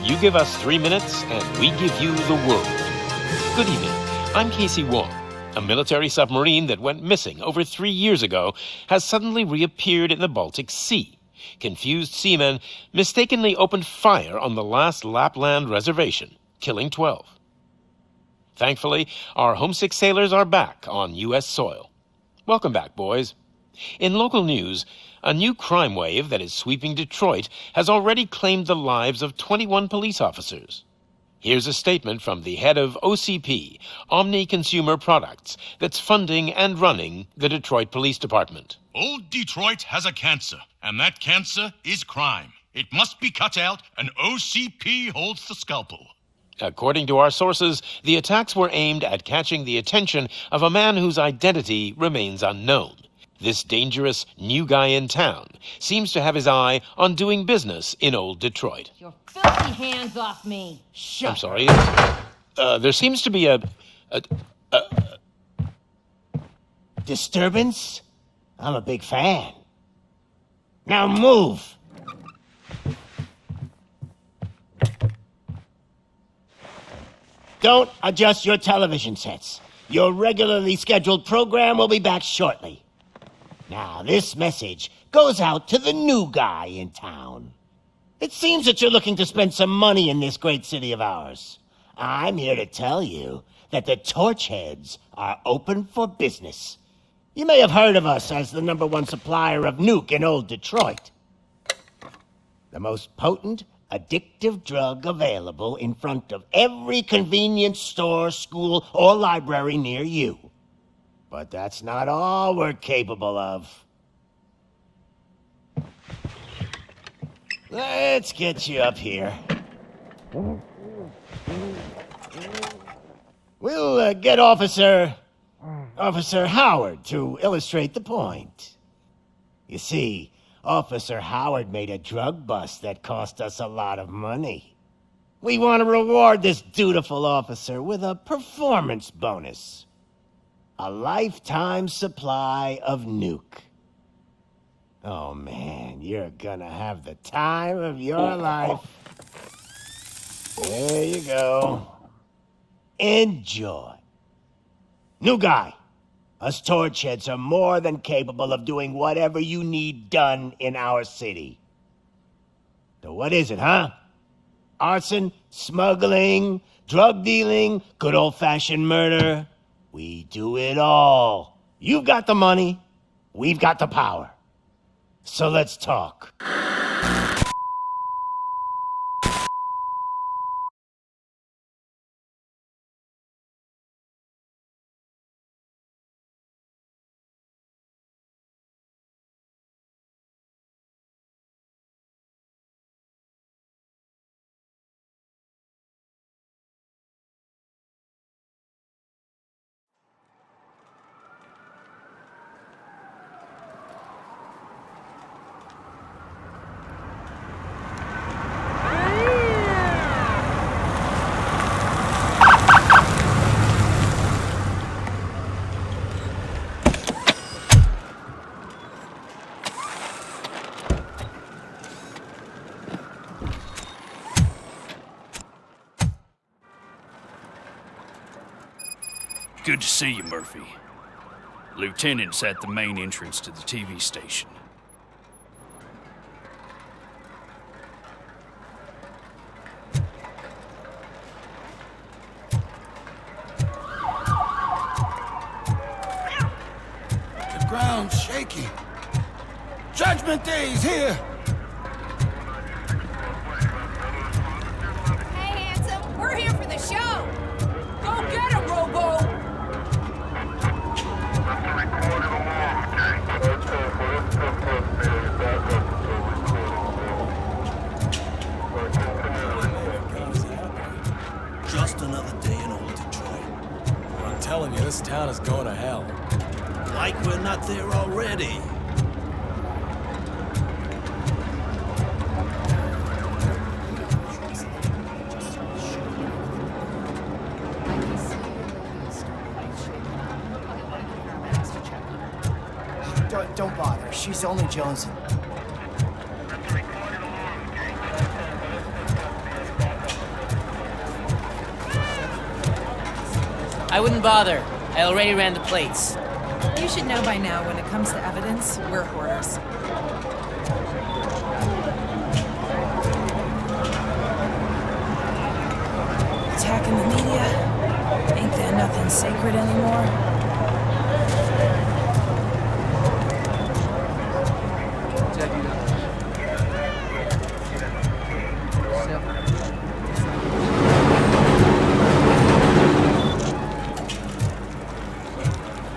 You give us 3 minutes, and we give you the world. Good evening. I'm Casey Wong. A military submarine that went missing over 3 years ago has suddenly reappeared in the Baltic Sea. Confused seamen mistakenly opened fire on the last Lapland reservation, killing 12. Thankfully, our homesick sailors are back on U.S. soil. Welcome back, boys. In local news, a new crime wave that is sweeping Detroit has already claimed the lives of 21 police officers. Here's a statement from the head of OCP, Omni Consumer Products, that's funding and running the Detroit Police Department. Old Detroit has a cancer, and that cancer is crime. It must be cut out, and OCP holds the scalpel. According to our sources, the attacks were aimed at catching the attention of a man whose identity remains unknown. This dangerous new guy in town seems to have his eye on doing business in old Detroit. Your filthy hands off me! I'm sorry. There seems to be a disturbance? I'm a big fan. Now move! Don't adjust your television sets. Your regularly scheduled program will be back shortly. Now, this message goes out to the new guy in town. It seems that you're looking to spend some money in this great city of ours. I'm here to tell you that the Torchheads are open for business. You may have heard of us as the #1 supplier of nuke in old Detroit. The most potent, addictive drug available in front of every convenience store, school, or library near you. But that's not all we're capable of. Let's get you up here. We'll get Officer Howard to illustrate the point. You see, Officer Howard made a drug bust that cost us a lot of money. We want to reward this dutiful officer with a performance bonus. A lifetime supply of nuke. Oh man, you're gonna have the time of your life. There you go. Enjoy. New guy. Us Torchheads are more than capable of doing whatever you need done in our city. So what is it, huh? Arson, smuggling, drug dealing, good old-fashioned murder. We do it all. You've got the money, we've got the power. So let's talk. Good to see you, Murphy. Lieutenant's at the main entrance to the TV station. The ground's shaky. Judgment Day's here! Hey, handsome, we're here for the show! Go get him, Robo! Just another day in old Detroit. I'm telling you, this town is going to hell. Like we're not there already. Don't bother. She's only jonesing. I wouldn't bother. I already ran the plates. You should know by now when it comes to evidence, we're hoarders. Attacking the media? Ain't there nothing sacred anymore?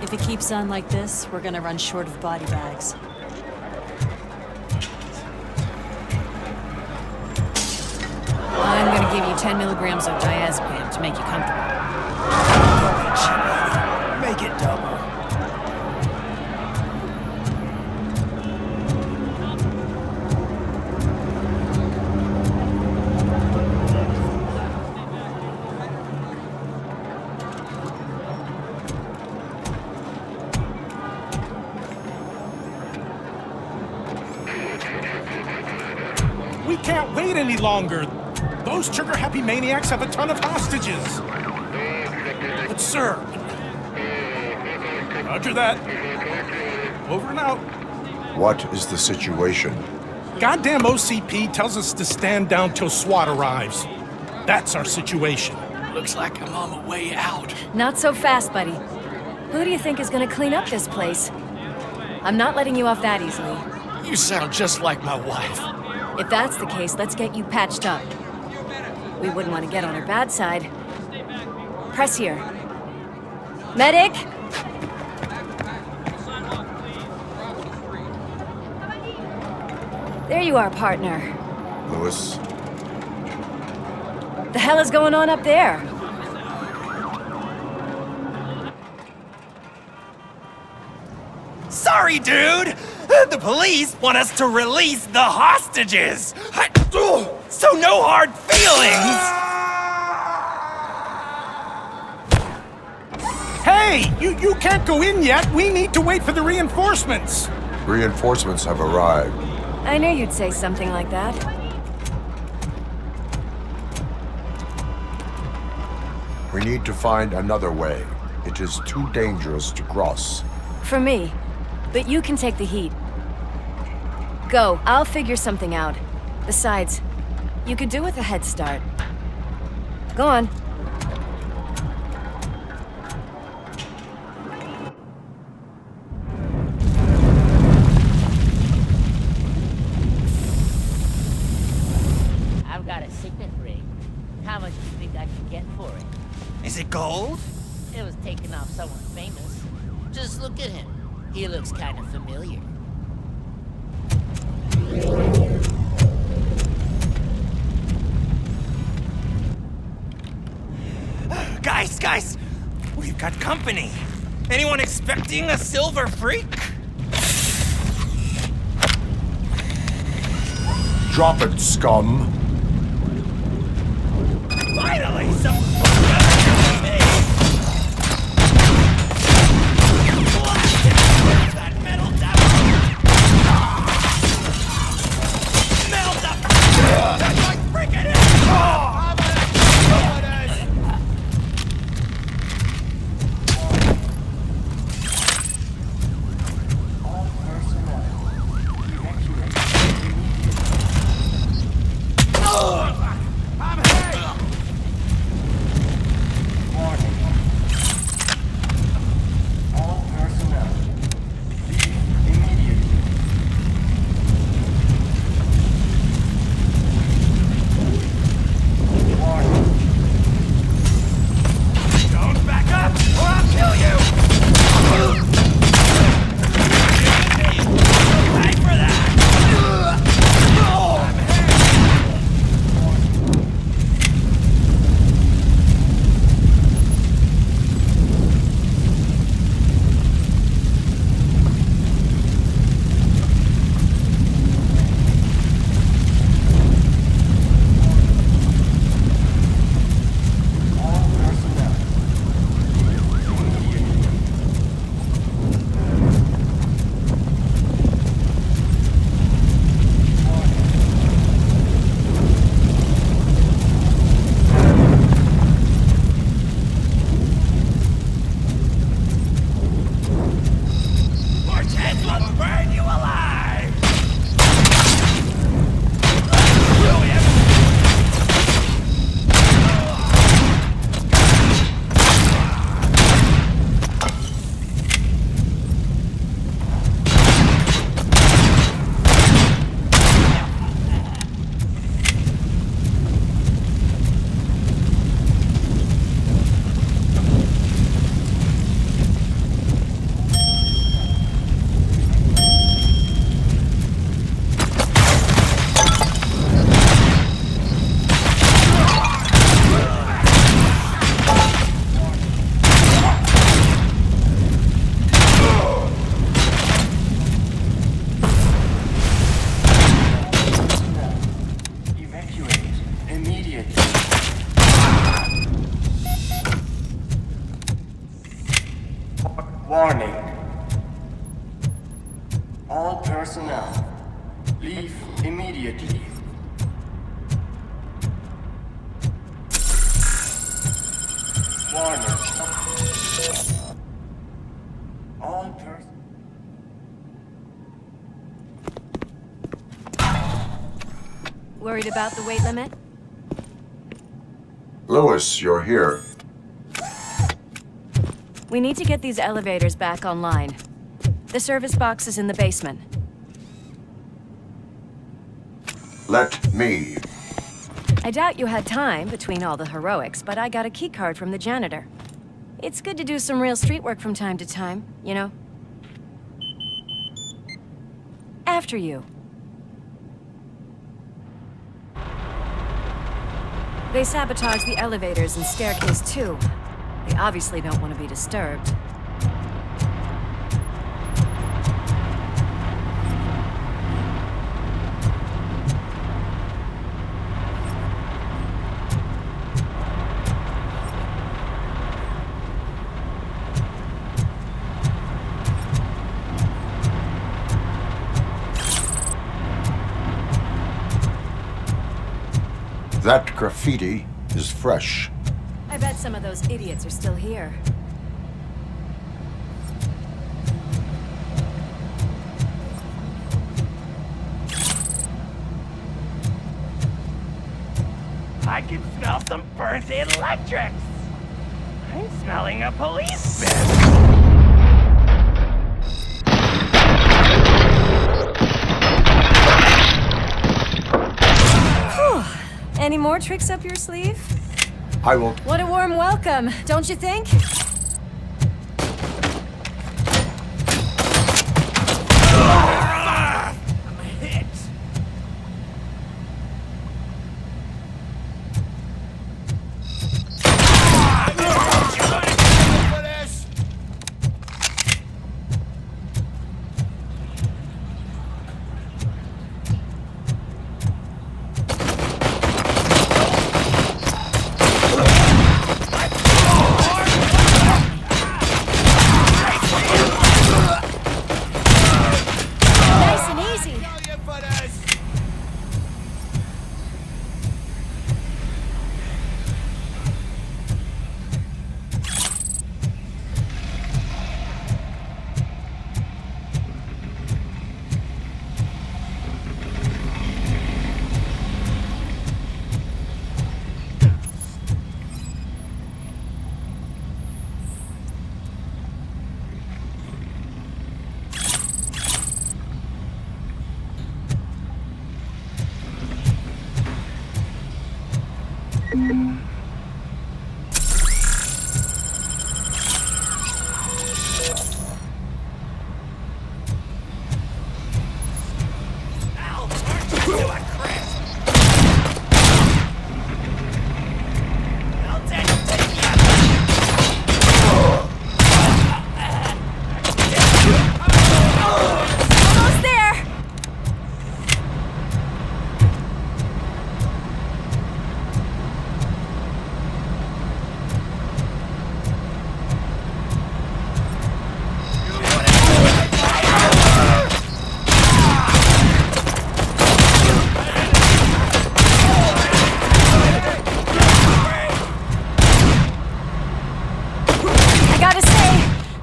If it keeps on like this, we're gonna run short of body bags. I'm gonna give you 10 milligrams of diazepam to make you comfortable. Make it double. We can't wait any longer. Those trigger-happy maniacs have a ton of hostages. But sir... Roger that. Over and out. What is the situation? Goddamn OCP tells us to stand down till SWAT arrives. That's our situation. Looks like I'm on my way out. Not so fast, buddy. Who do you think is gonna clean up this place? I'm not letting you off that easily. You sound just like my wife. If that's the case, let's get you patched up. We wouldn't want to get on her bad side. Press here. Medic! There you are, partner. Lewis? The hell is going on up there? Sorry, dude! The police want us to release the hostages! So no hard feelings! Hey! You can't go in yet! We need to wait for the reinforcements! Reinforcements have arrived. I knew you'd say something like that. We need to find another way. It is too dangerous to cross. For me. But you can take the heat. Go, I'll figure something out. Besides, you could do with a head start. Go on. I've got a signet ring. How much do you think I can get for it? Is it gold? It was taken off someone famous. Just look at him. He looks kind of familiar. Guys! We've got company. Anyone expecting a silver freak? Drop it, scum! Finally, some... Warning. All personnel, leave immediately. Warning. All personnel. Worried about the weight limit? Lewis, you're here. We need to get these elevators back online. The service box is in the basement. Let me. I doubt you had time between all the heroics, but I got a keycard from the janitor. It's good to do some real street work from time to time, you know? After you. They sabotaged the elevators and staircase too. They obviously don't want to be disturbed. That graffiti is fresh. I bet some of those idiots are still here. I can smell some burnt electrics. I'm smelling a policeman. Any more tricks up your sleeve? I will. What a warm welcome, don't you think? I'm hit.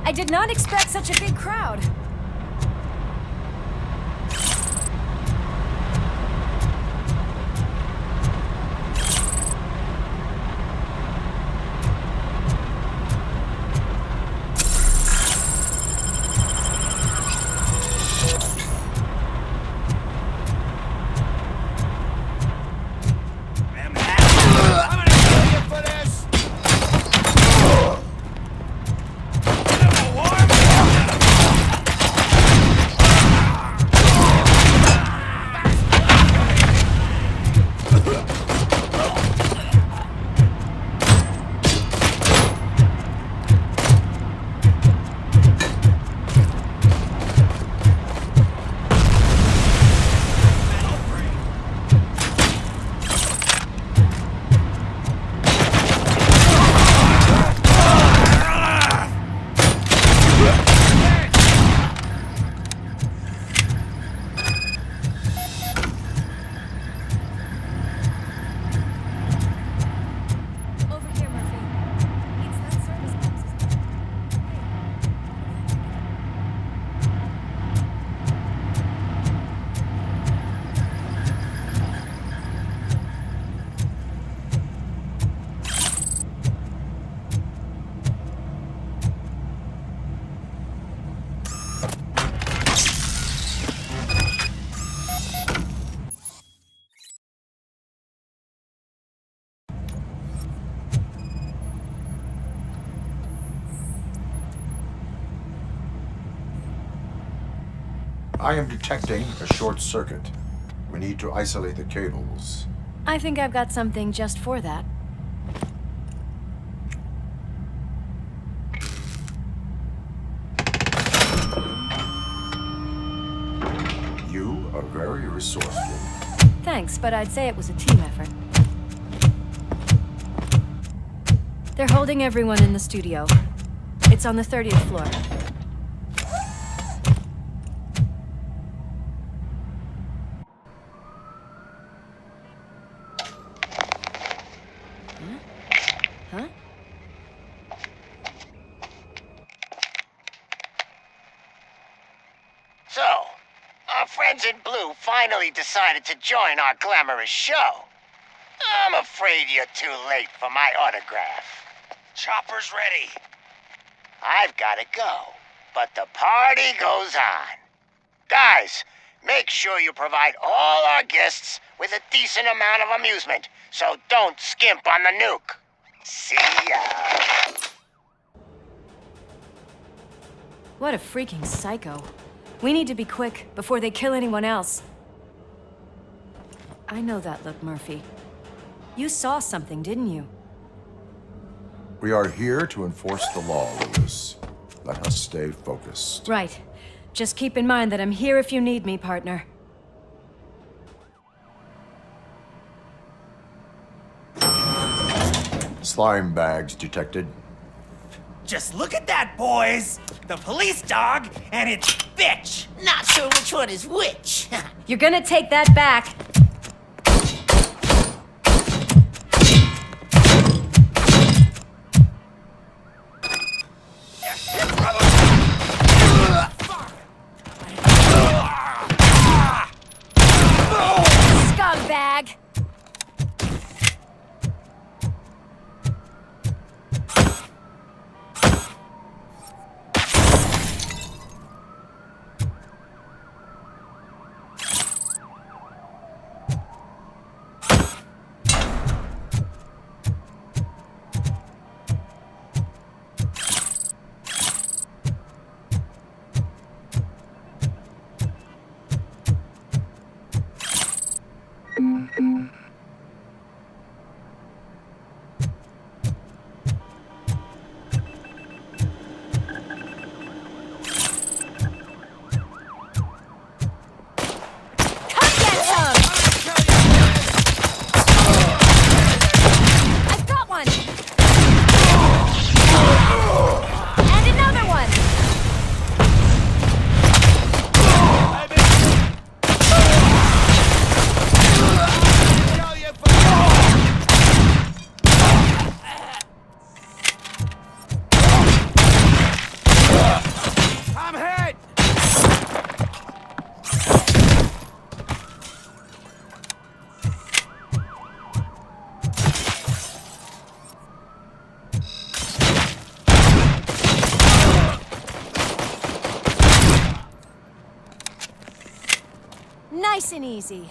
I did not expect such a big crowd. I am detecting a short circuit. We need to isolate the cables. I think I've got something just for that. You are very resourceful. Thanks, but I'd say it was a team effort. They're holding everyone in the studio. It's on the 30th floor. Huh? So, our friends in blue finally decided to join our glamorous show. I'm afraid you're too late for my autograph. Chopper's ready. I've gotta go, but the party goes on. Guys, make sure you provide all our guests with a decent amount of amusement, so don't skimp on the nuke. See ya. What a freaking psycho. We need to be quick before they kill anyone else. I know that look, Murphy. You saw something, didn't you? We are here to enforce the law, Lewis. Let us stay focused. Right. Just keep in mind that I'm here if you need me, partner. Slime bags detected. Just look at that, boys! The police dog and its bitch! Not sure which one is which. You're gonna take that back. Scumbag! Nice and easy.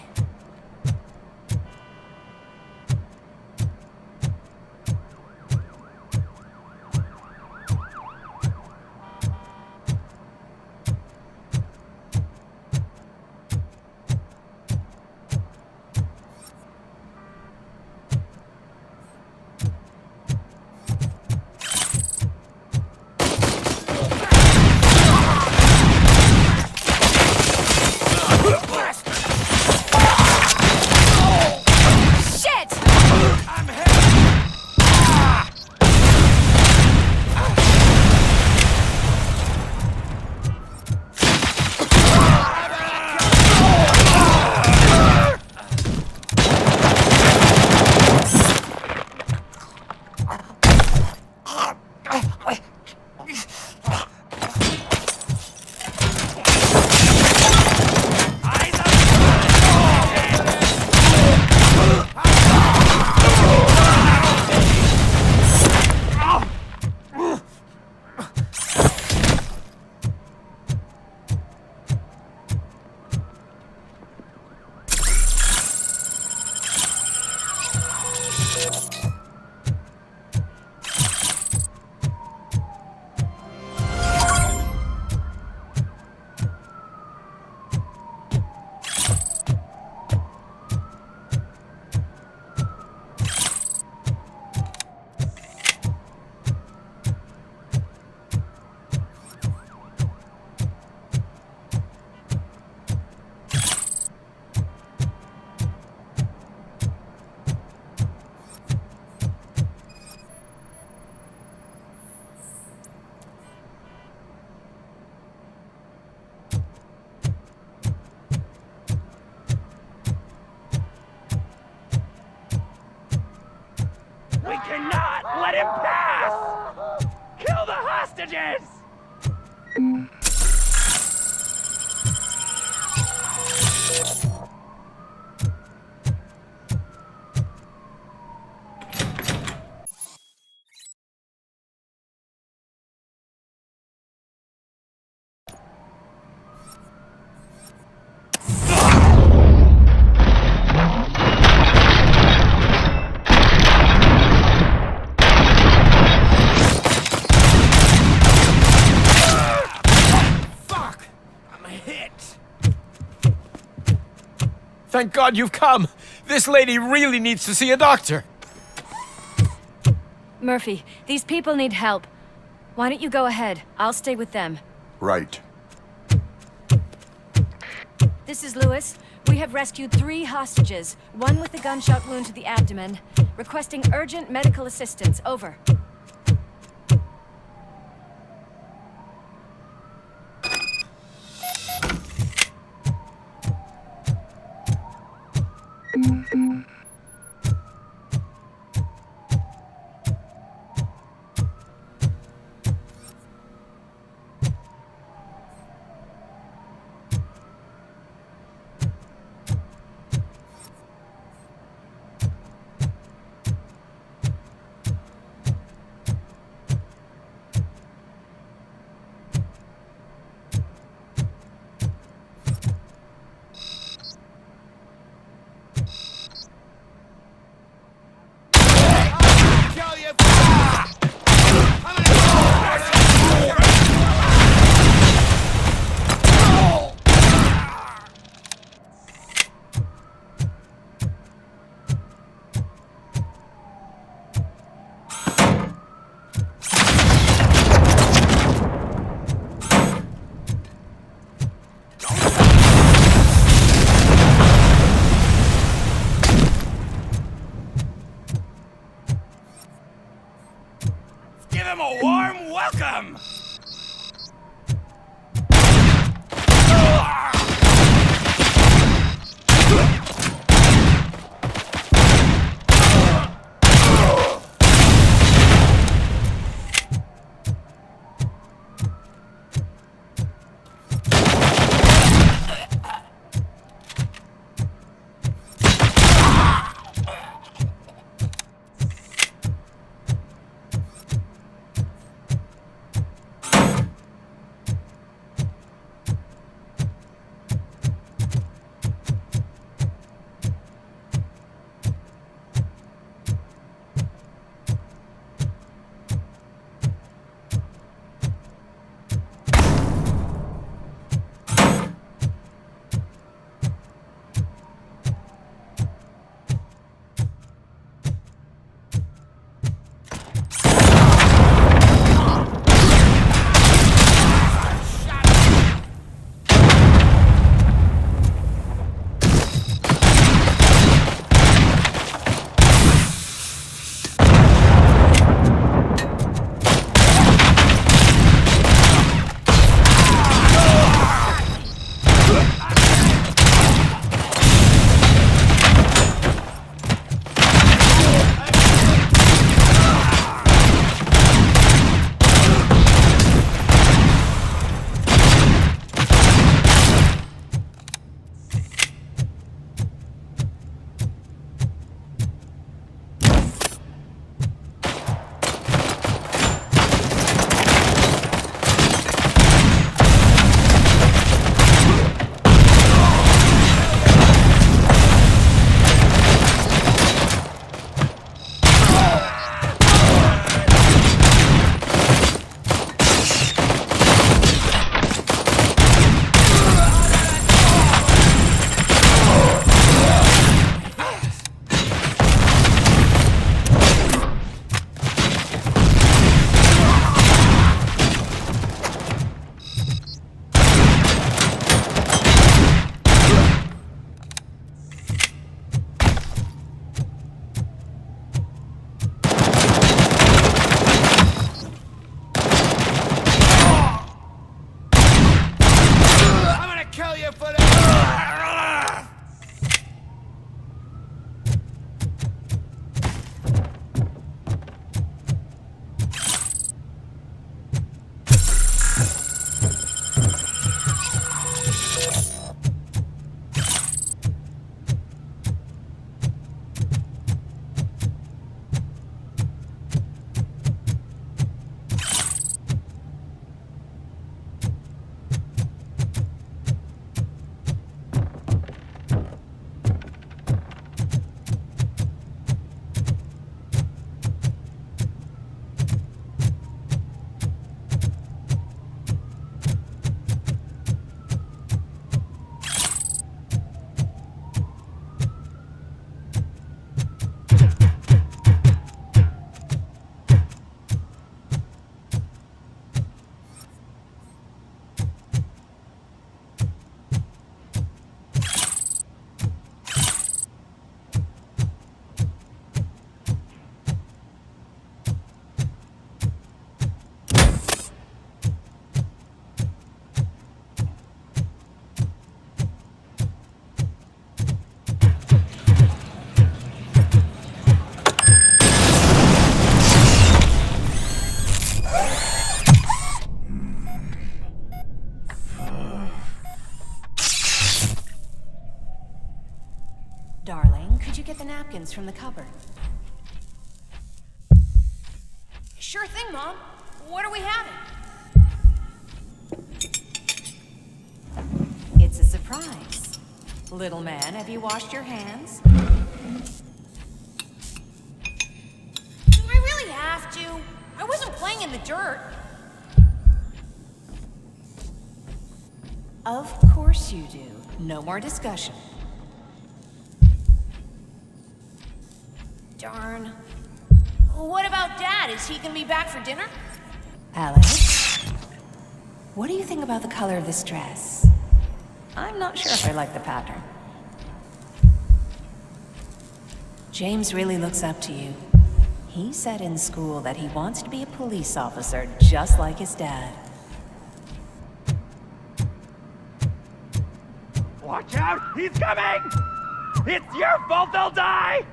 Thank God you've come. This lady really needs to see a doctor. Murphy, these people need help. Why don't you go ahead? I'll stay with them. Right. This is Lewis. We have rescued 3 hostages, one with a gunshot wound to the abdomen. Requesting urgent medical assistance. Over. Give him a warm welcome! you get the napkins from the cupboard? Sure thing, Mom. What are we having? It's a surprise. Little man, have you washed your hands? Do I really have to? I wasn't playing in the dirt. Of course you do. No more discussion. Darn. What about Dad? Is he gonna be back for dinner? Alex, what do you think about the color of this dress? I'm not sure if I like the pattern. James really looks up to you. He said in school that he wants to be a police officer just like his dad. Watch out! He's coming! It's your fault they'll die!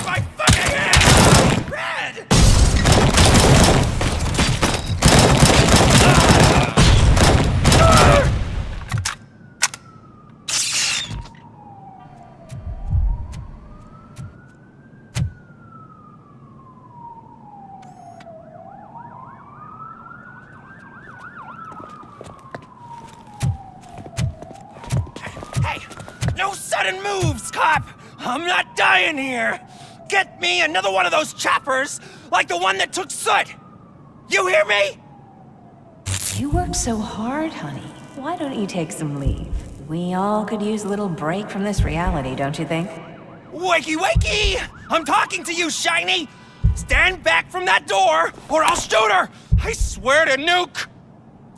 My fucking hand! Red! Hey! No sudden moves, cop! I'm not dying here! Get me another one of those choppers, like the one that took Soot! You hear me? You work so hard, honey. Why don't you take some leave? We all could use a little break from this reality, don't you think? Wakey, wakey! I'm talking to you, Shiny! Stand back from that door, or I'll shoot her! I swear to nuke!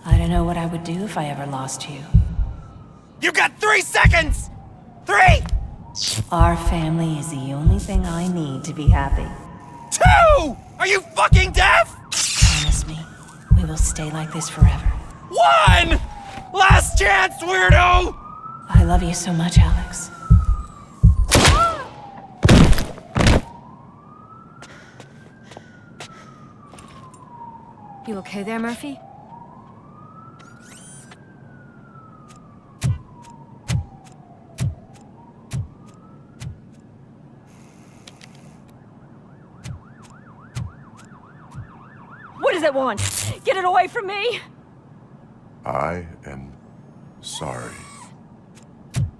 I don't know what I would do if I ever lost you. You got 3 seconds! 3! Our family is the only thing I need to be happy. 2! Are you fucking deaf? Promise me, we will stay like this forever. 1! Last chance, weirdo! I love you so much, Alex. You okay there, Murphy? What does it want? Get it away from me! I am sorry.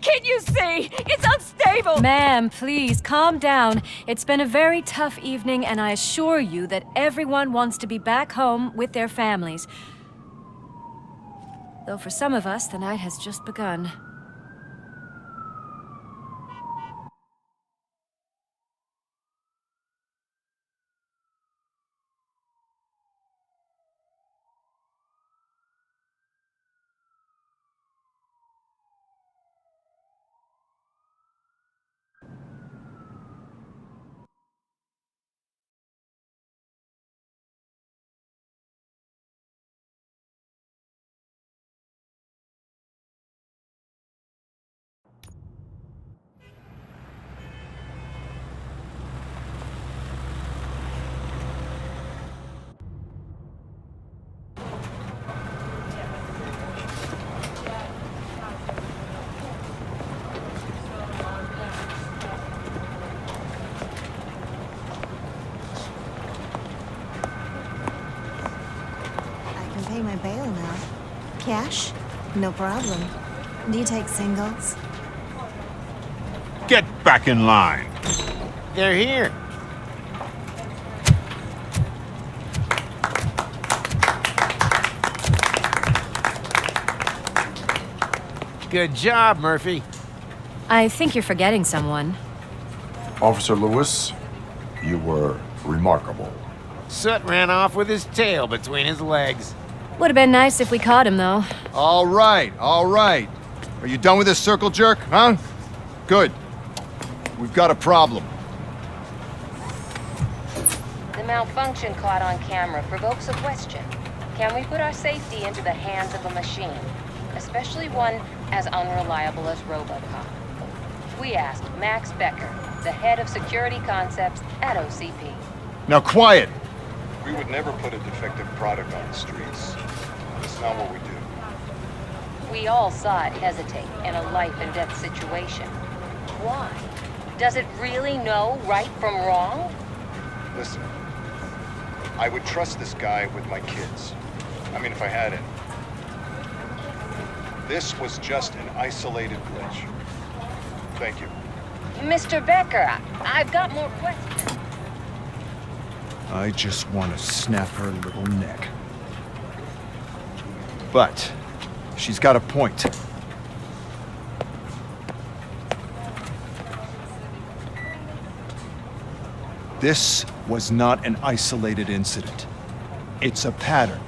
Can't you see? It's unstable! Ma'am, please, calm down. It's been a very tough evening, and I assure you that everyone wants to be back home with their families. Though for some of us, the night has just begun. Pay my bail now. Cash? No problem. Do you take singles? Get back in line. They're here. Good job, Murphy. I think you're forgetting someone. Officer Lewis, you were remarkable. Soot ran off with his tail between his legs. Would have been nice if we caught him, though. All right, all right. Are you done with this circle jerk, huh? Good. We've got a problem. The malfunction caught on camera provokes a question. Can we put our safety into the hands of a machine? Especially one as unreliable as Robocop. We asked Max Becker, the head of security concepts at OCP. Now quiet! We would never put a defective product on the streets. It's not what we do. We all saw it hesitate in a life and death situation. Why? Does it really know right from wrong? Listen, I would trust this guy with my kids. I mean, if I had it. This was just an isolated glitch. Thank you. Mr. Becker, I've got more questions. I just want to snap her little neck. But she's got a point. This was not an isolated incident. It's a pattern.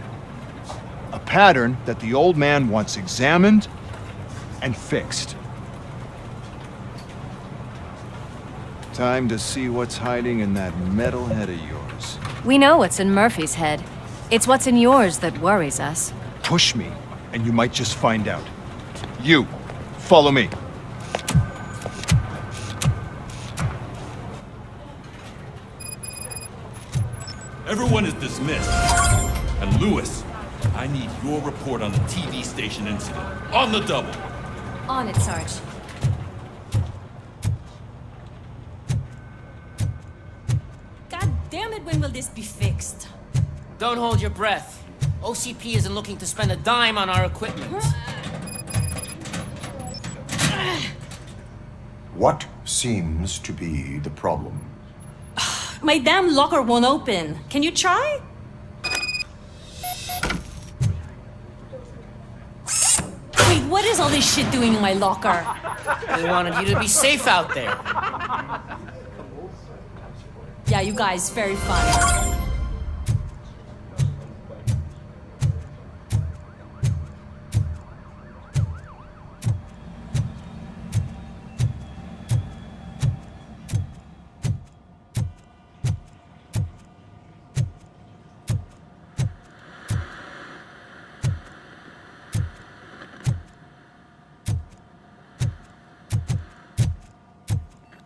A pattern that the old man wants examined and fixed. Time to see what's hiding in that metal head of yours. We know what's in Murphy's head. It's what's in yours that worries us. Push me, and you might just find out. You, follow me. Everyone is dismissed. And Lewis, I need your report on the TV station incident. On the double. On it, Sarge. God damn it, when will this be fixed? Don't hold your breath. OCP isn't looking to spend a dime on our equipment. What seems to be the problem? My damn locker won't open. Can you try? Wait, what is all this shit doing in my locker? They wanted you to be safe out there. Yeah, you guys, very fun.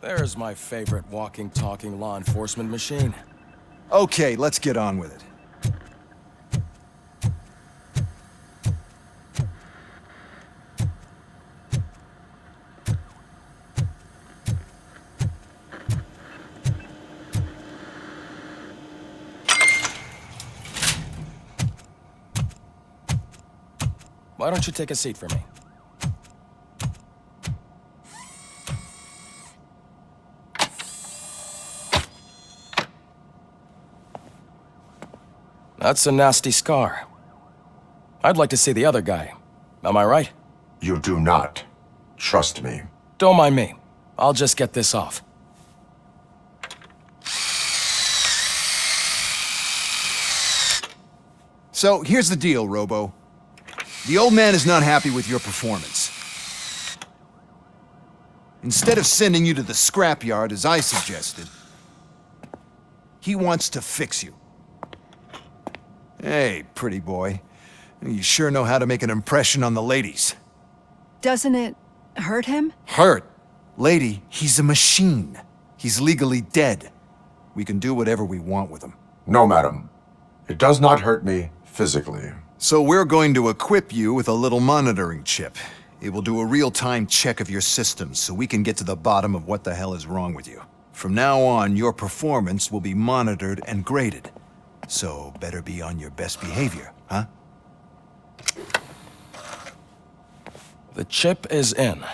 There's my favorite walking, talking law enforcement machine. Okay, let's get on with it. Why don't you take a seat for me? That's a nasty scar. I'd like to see the other guy. Am I right? You do not. Trust me. Don't mind me. I'll just get this off. So, here's the deal, Robo. The old man is not happy with your performance. Instead of sending you to the scrapyard, as I suggested, he wants to fix you. Hey, pretty boy. You sure know how to make an impression on the ladies. Doesn't it hurt him? Hurt? Lady, he's a machine. He's legally dead. We can do whatever we want with him. No, madam. It does not hurt me physically. So we're going to equip you with a little monitoring chip. It will do a real-time check of your systems so we can get to the bottom of what the hell is wrong with you. From now on, your performance will be monitored and graded. So better be on your best behavior, huh? The chip is in.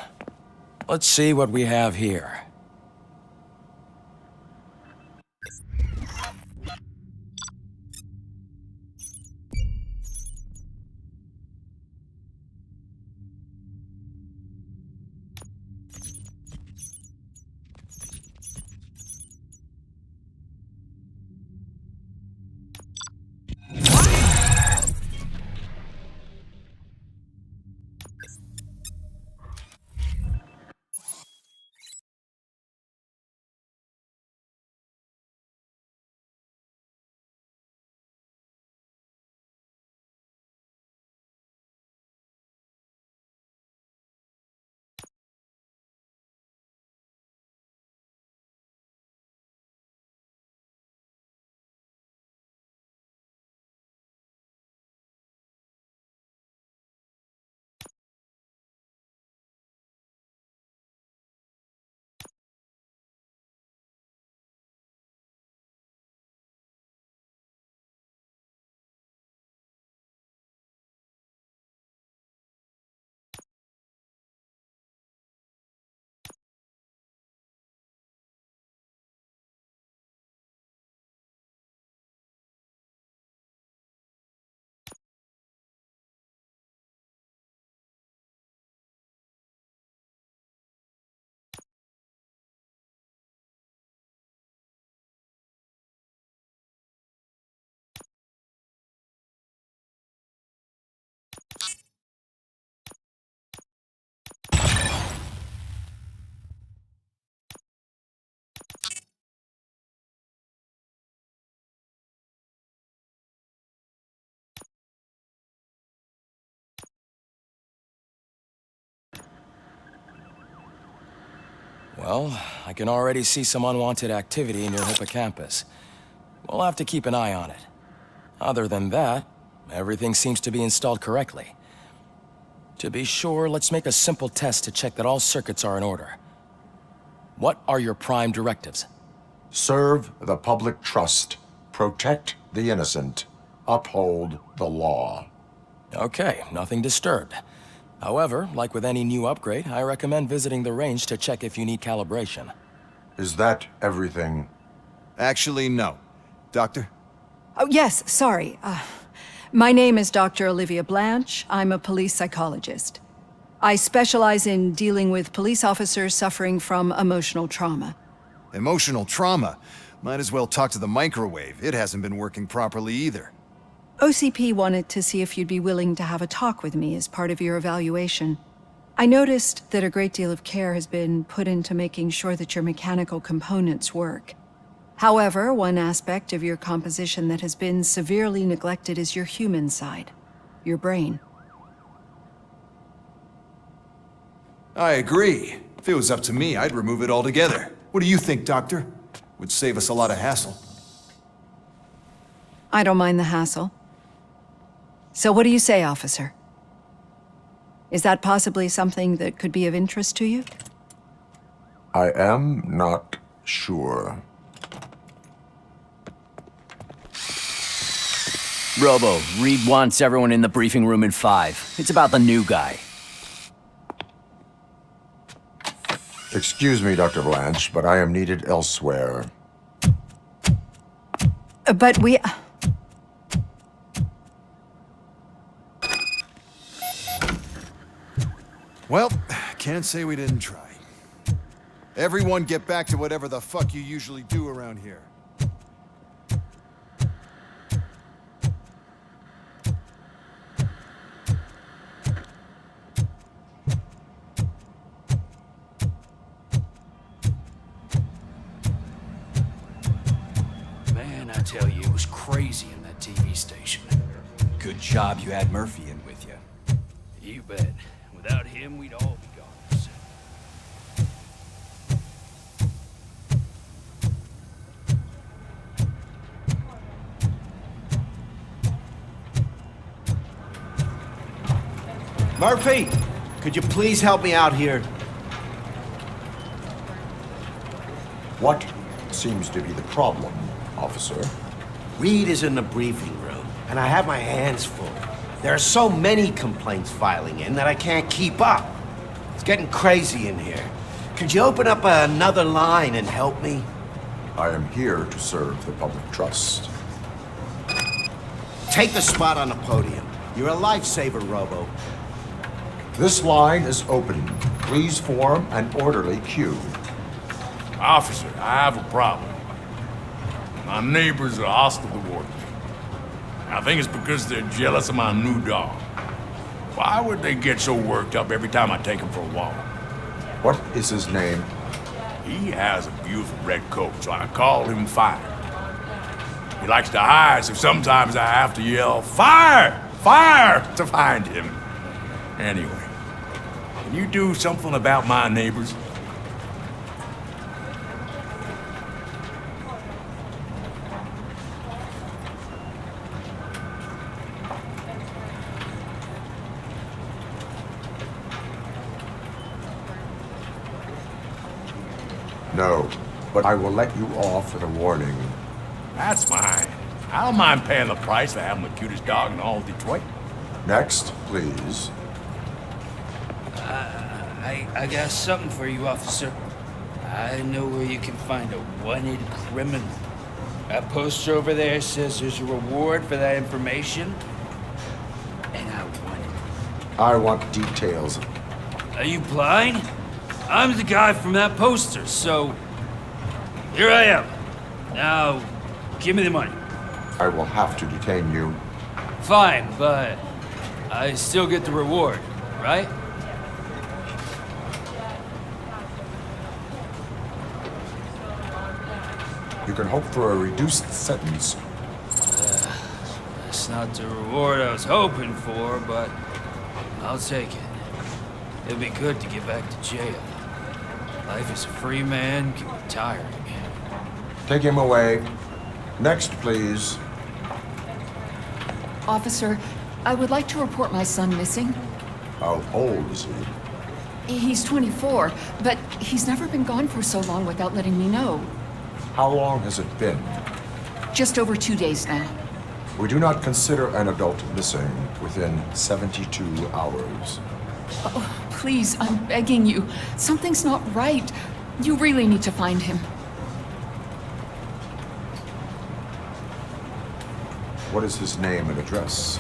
Let's see what we have here. Well, I can already see some unwanted activity in your hippocampus. We'll have to keep an eye on it. Other than that, everything seems to be installed correctly. To be sure, let's make a simple test to check that all circuits are in order. What are your prime directives? Serve the public trust. Protect the innocent. Uphold the law. Okay, nothing disturbed. However, like with any new upgrade, I recommend visiting the range to check if you need calibration. Is that everything? Actually, no. Doctor? Oh, yes, sorry. My name is Dr. Olivia Blanche. I'm a police psychologist. I specialize in dealing with police officers suffering from emotional trauma. Emotional trauma? Might as well talk to the microwave. It hasn't been working properly either. OCP wanted to see if you'd be willing to have a talk with me as part of your evaluation. I noticed that a great deal of care has been put into making sure that your mechanical components work. However, one aspect of your composition that has been severely neglected is your human side, your brain. I agree. If it was up to me, I'd remove it altogether. What do you think, Doctor? Would save us a lot of hassle. I don't mind the hassle. So what do you say, officer? Is that possibly something that could be of interest to you? I am not sure. Robo, Reed wants everyone in the briefing room in 5. It's about the new guy. Excuse me, Dr. Blanche, but I am needed elsewhere. But we... Well, can't say we didn't try. Everyone get back to whatever the fuck you usually do around here. Man, I tell you, it was crazy in that TV station. Good job you had Murphy in with you. You bet. Without him, we'd all be goners. Murphy, could you please help me out here? What seems to be the problem, officer? Reed is in the briefing room, and I have my hands full. There are so many complaints filing in that I can't keep up. It's getting crazy in here. Could you open up another line and help me? I am here to serve the public trust. Take the spot on the podium. You're a lifesaver, Robo. This line is open. Please form an orderly queue. Officer, I have a problem. My neighbors are hostile toward me. I think it's because they're jealous of my new dog. Why would they get so worked up every time I take him for a walk? What is his name? He has a beautiful red coat, so I call him Fire. He likes to hide, so sometimes I have to yell, "Fire! Fire!" to find him. Anyway, can you do something about my neighbors? No, but I will let you off with a warning. That's fine. I don't mind paying the price for having the cutest dog in all of Detroit. Next, please. I got something for you, officer. I know where you can find a wanted criminal. That poster over there says there's a reward for that information, and I want it. I want details. Are you blind? I'm the guy from that poster, so here I am. Now, give me the money. I will have to detain you. Fine, but I still get the reward, right? You can hope for a reduced sentence. That's not the reward I was hoping for, but I'll take it. It'd be good to get back to jail. Life as a free man can be tiring. Take him away. Next, please. Officer, I would like to report my son missing. How old is he? He's 24, but he's never been gone for so long without letting me know. How long has it been? Just over 2 days now. We do not consider an adult missing within 72 hours. Oh, please, I'm begging you. Something's not right. You really need to find him. What is his name and address?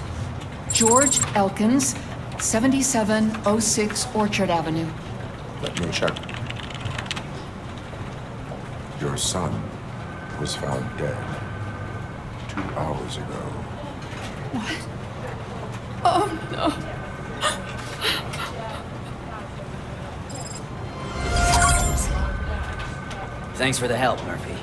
George Elkins, 7706 Orchard Avenue. Let me check. Your son was found dead 2 hours ago. What? Oh, no. Thanks for the help, Murphy.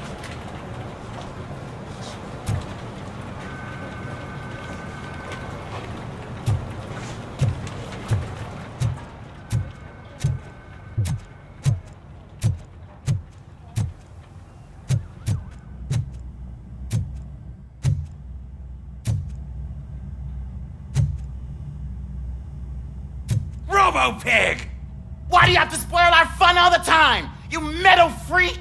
Robo-Pig! Why do you have to spoil our fun all the time? You metal freak!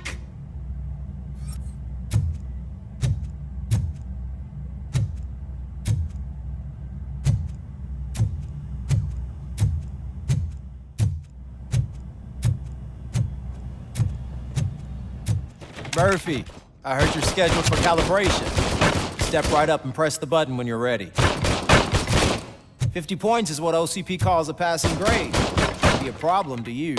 Murphy, I heard you're scheduled for calibration. Step right up and press the button when you're ready. 50 points is what OCP calls a passing grade. Could be a problem to you.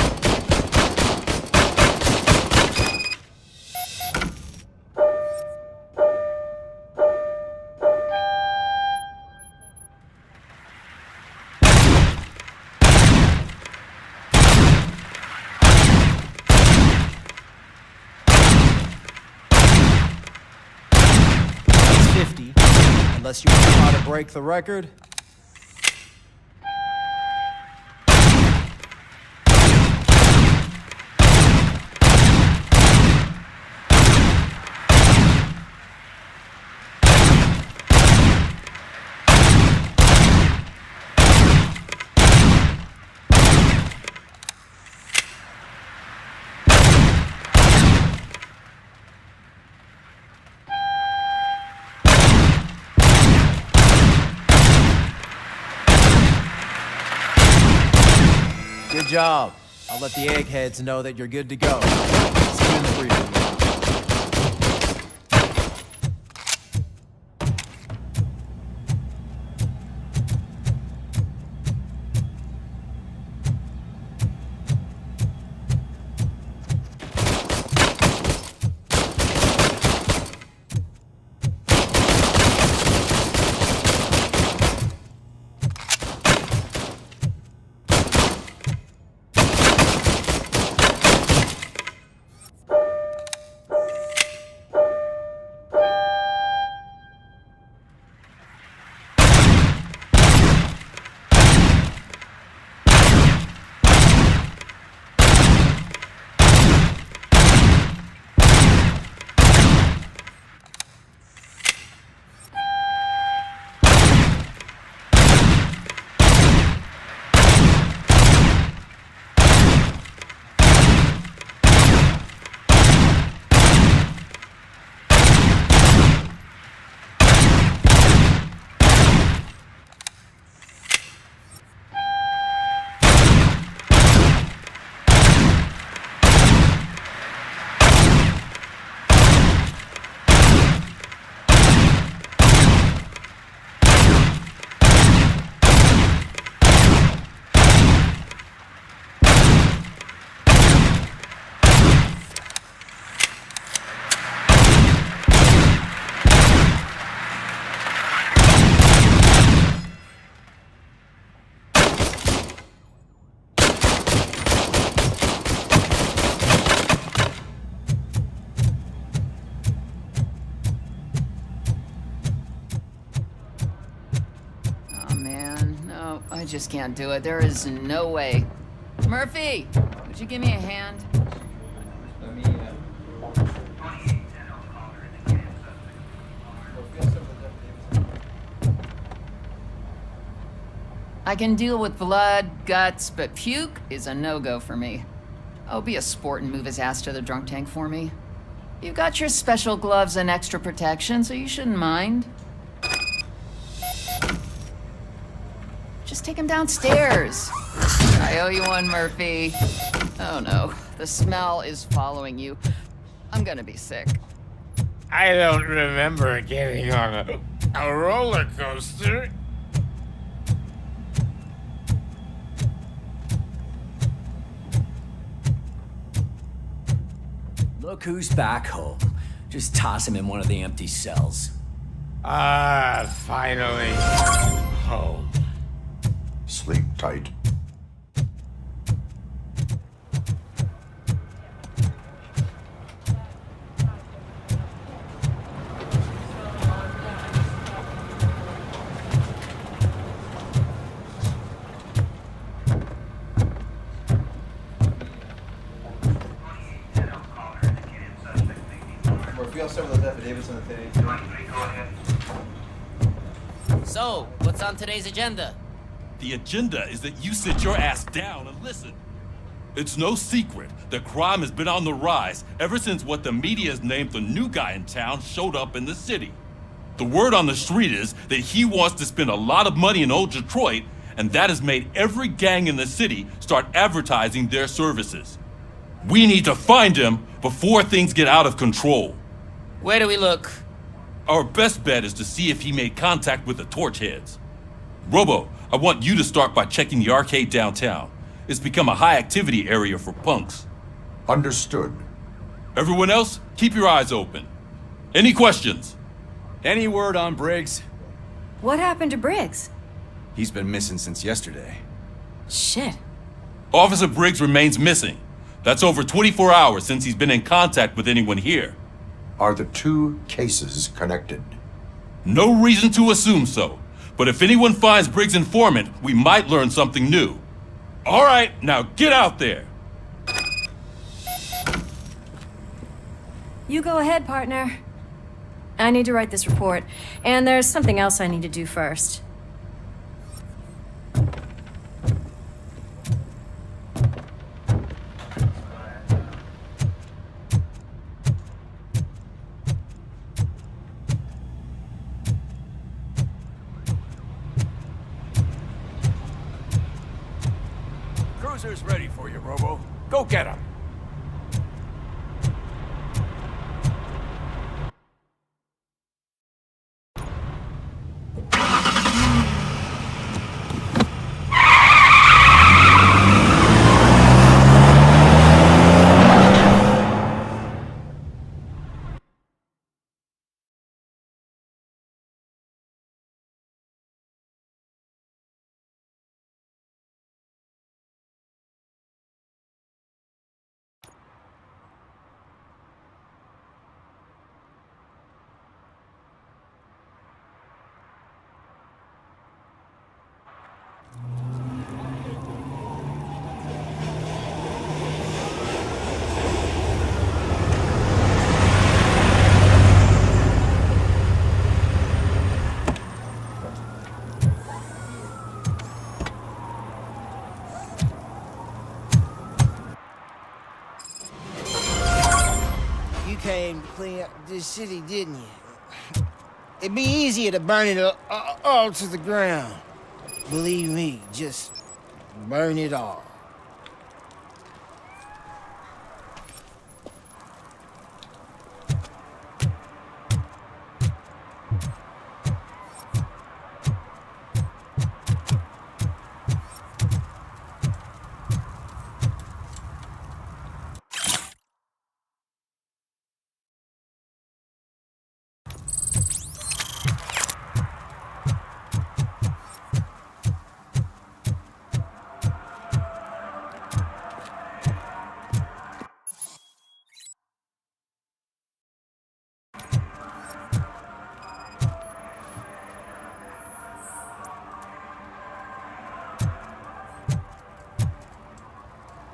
That's 50, unless you want to try to break the record. Good job. I'll let the eggheads know that you're good to go. See you in the briefing room. I just can't do it. There is no way. Murphy, would you give me a hand? I can deal with blood, guts, but puke is a no-go for me. Oh, be a sport and move his ass to the drunk tank for me. You got your special gloves and extra protection, so you shouldn't mind. Just take him downstairs. I owe you one, Murphy. Oh no, the smell is following you. I'm gonna be sick. I don't remember getting on a roller coaster. Look who's back home. Just toss him in one of the empty cells. Finally. Home. Sleep tight. So, what's on today's agenda? The agenda is that you sit your ass down and listen. It's no secret that crime has been on the rise ever since what the media has named the new guy in town showed up in the city. The word on the street is that he wants to spend a lot of money in old Detroit, and that has made every gang in the city start advertising their services. We need to find him before things get out of control. Where do we look? Our best bet is to see if he made contact with the Torchheads. Robo, I want you to start by checking the arcade downtown. It's become a high-activity area for punks. Understood. Everyone else, keep your eyes open. Any questions? Any word on Briggs? What happened to Briggs? He's been missing since yesterday. Shit. Officer Briggs remains missing. That's over 24 hours since he's been in contact with anyone here. Are the two cases connected? No reason to assume so. But if anyone finds Briggs' informant, we might learn something new. All right, now get out there. You go ahead, partner. I need to write this report, and there's something else I need to do first. Cruiser's ready for you, Robo. Go get him. Came to clean up this city, didn't you? It'd be easier to burn it all to the ground. Believe me, just burn it all.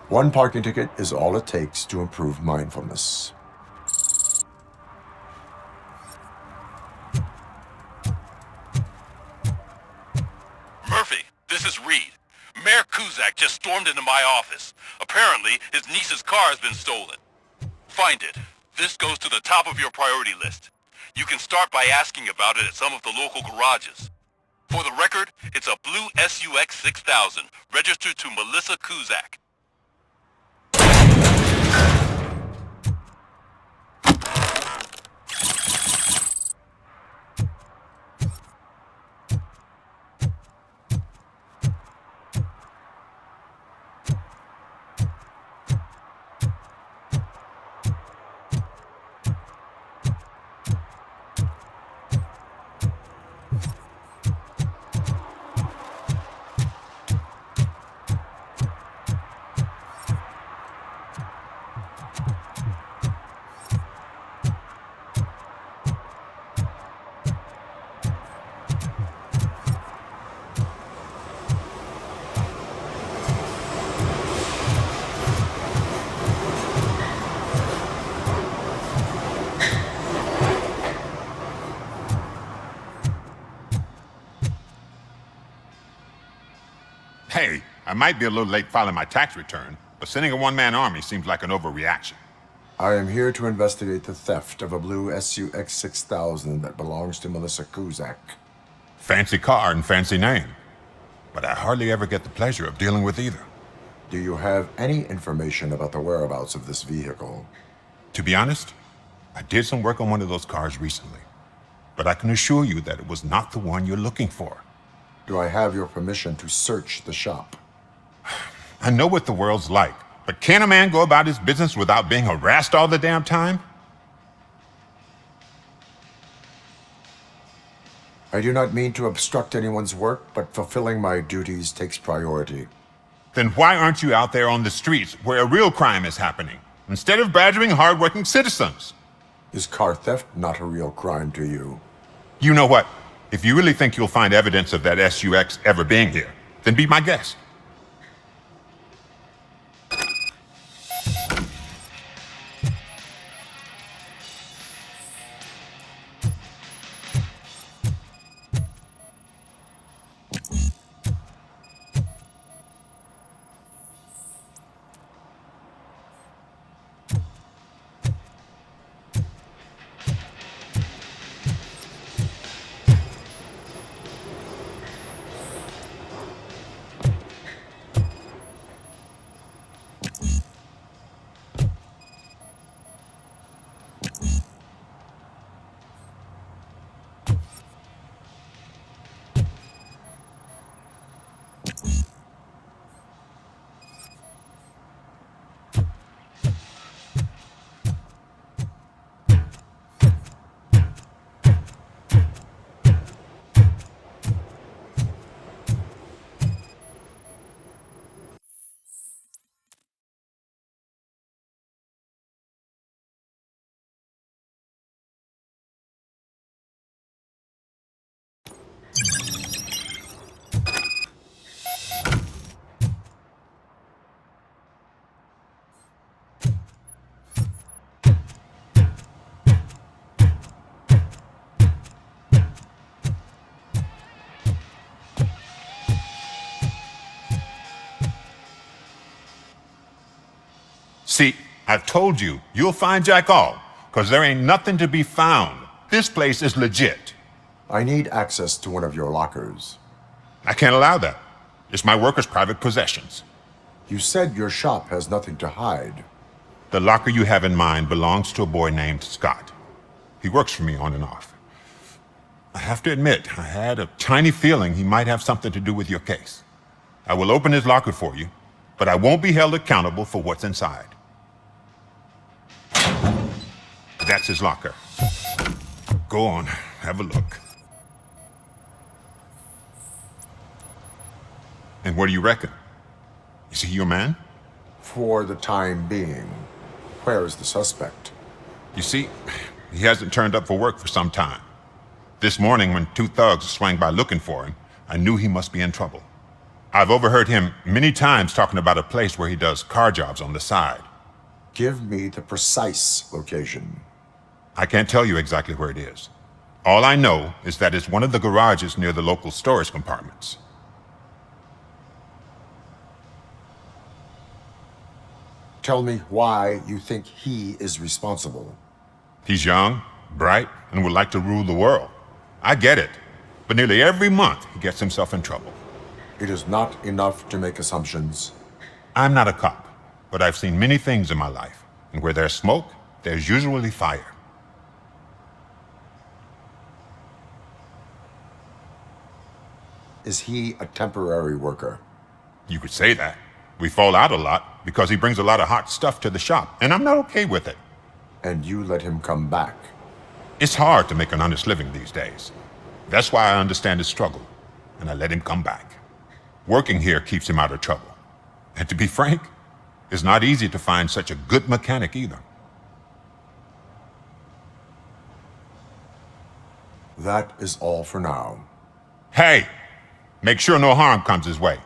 One parking ticket is all it takes to improve mindfulness. Murphy, this is Reed. suspect just stormed into my office. Apparently, his niece's car has been stolen. Find it. This goes to the top of your priority list. You can start by asking about it at some of the local garages. For the record, it's a blue SUX 6000, registered to Melissa Kuzak. Hey, I might be a little late filing my tax return, but sending a one-man army seems like an overreaction. I am here to investigate the theft of a blue SUX 6000 that belongs to Melissa Kuzak. Fancy car and fancy name, but I hardly ever get the pleasure of dealing with either. Do you have any information about the whereabouts of this vehicle? To be honest, I did some work on one of those cars recently, but I can assure you that it was not the one you're looking for. Do I have your permission to search the shop? I know what the world's like, but can a man go about his business without being harassed all the damn time? I do not mean to obstruct anyone's work, but fulfilling my duties takes priority. Then why aren't you out there on the streets where a real crime is happening, instead of badgering hardworking citizens? Is car theft not a real crime to you? You know what? If you really think you'll find evidence of that SUX ever being here, then be my guest. See, I've told you, you'll find Jack All, because there ain't nothing to be found. This place is legit. I need access to one of your lockers. I can't allow that. It's my workers' private possessions. You said your shop has nothing to hide. The locker you have in mind belongs to a boy named Scott. He works for me on and off. I have to admit, I had a tiny feeling he might have something to do with your case. I will open his locker for you, but I won't be held accountable for what's inside. That's his locker. Go on, have a look. And what do you reckon? Is he your man? For the time being. Where is the suspect? You see, he hasn't turned up for work for some time. This morning, when two thugs swang by looking for him, I knew he must be in trouble. I've overheard him many times talking about a place where he does car jobs on the side. Give me the precise location. I can't tell you exactly where it is. All I know is that it's one of the garages near the local storage compartments. Tell me why you think he is responsible. He's young, bright, and would like to rule the world. I get it. But nearly every month, he gets himself in trouble. It is not enough to make assumptions. I'm not a cop, but I've seen many things in my life. And where there's smoke, there's usually fire. Is he a temporary worker? You could say that. We fall out a lot because he brings a lot of hot stuff to the shop, and I'm not okay with it. And you let him come back? It's hard to make an honest living these days. That's why I understand his struggle, and I let him come back. Working here keeps him out of trouble. And to be frank, it's not easy to find such a good mechanic either. That is all for now. Hey! Make sure no harm comes his way.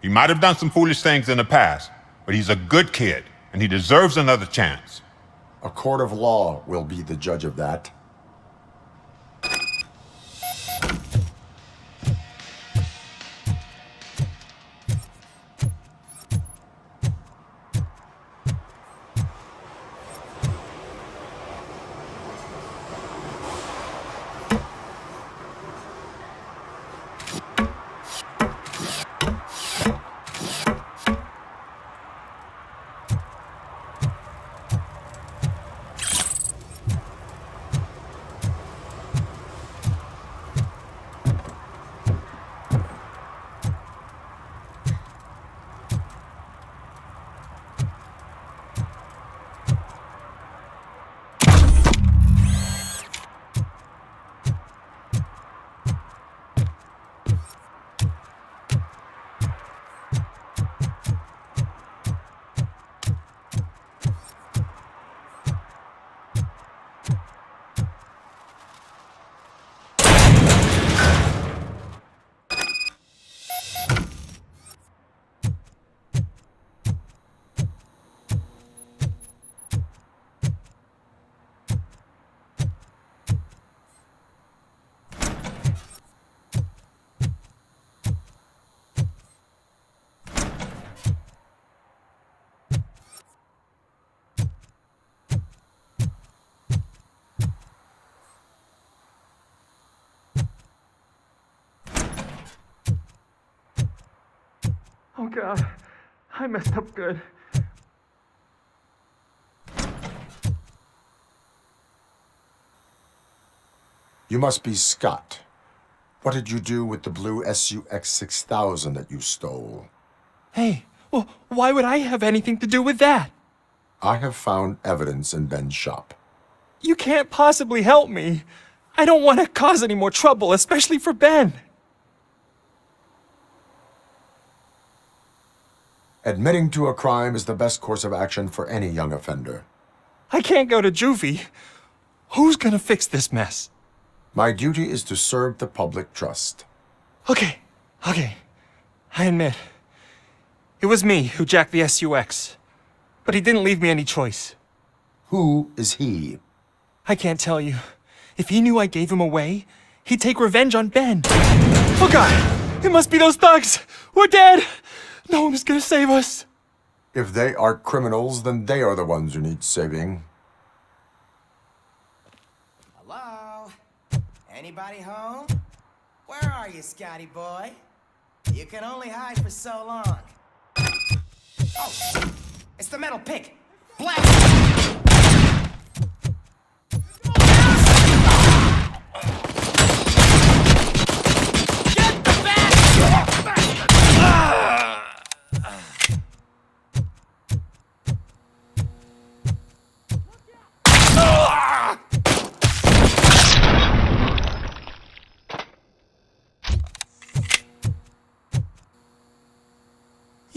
He might have done some foolish things in the past, but he's a good kid, and he deserves another chance. A court of law will be the judge of that. Oh God, I messed up good. You must be Scott. What did you do with the blue SUX 6000 that you stole? Hey, well, why would I have anything to do with that? I have found evidence in Ben's shop. You can't possibly help me. I don't want to cause any more trouble, especially for Ben. Admitting to a crime is the best course of action for any young offender. I can't go to juvie. Who's gonna fix this mess? My duty is to serve the public trust. Okay. I admit. It was me who jacked the SUX. But he didn't leave me any choice. Who is he? I can't tell you. If he knew I gave him away, he'd take revenge on Ben. Oh God! It must be those thugs! We're dead! No one is gonna save us. If they are criminals, then they are the ones who need saving. Hello? Anybody home? Where are you, Scotty boy? You can only hide for so long. Oh, it's the metal pick. Blast!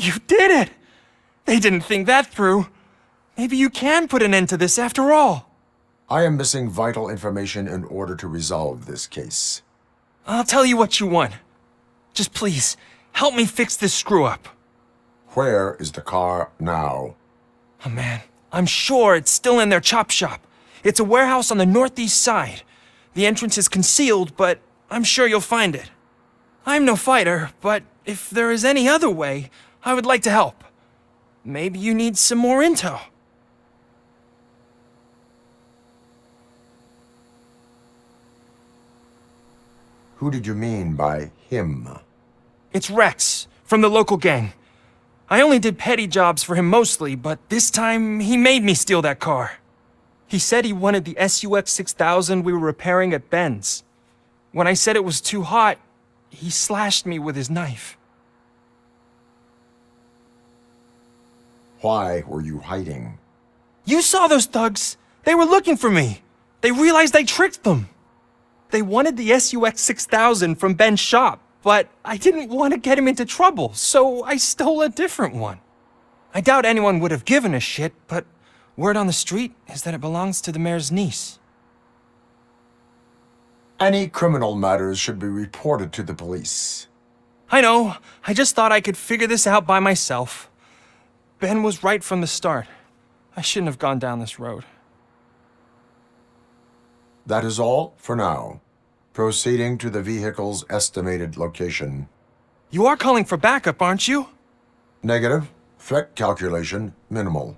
You did it! They didn't think that through. Maybe you can put an end to this after all. I am missing vital information in order to resolve this case. I'll tell you what you want. Just please, help me fix this screw-up. Where is the car now? Oh man, I'm sure it's still in their chop shop. It's a warehouse on the northeast side. The entrance is concealed, but I'm sure you'll find it. I'm no fighter, but if there is any other way, I would like to help. Maybe you need some more intel. Who did you mean by him? It's Rex, from the local gang. I only did petty jobs for him mostly, but this time he made me steal that car. He said he wanted the SUX 6000 we were repairing at Ben's. When I said it was too hot, he slashed me with his knife. Why were you hiding? You saw those thugs. They were looking for me. They realized I tricked them. They wanted the SUX 6000 from Ben's shop, but I didn't want to get him into trouble, so I stole a different one. I doubt anyone would have given a shit, but word on the street is that it belongs to the mayor's niece. Any criminal matters should be reported to the police. I know. I just thought I could figure this out by myself. Ben was right from the start. I shouldn't have gone down this road. That is all for now. Proceeding to the vehicle's estimated location. You are calling for backup, aren't you? Negative. Threat calculation minimal.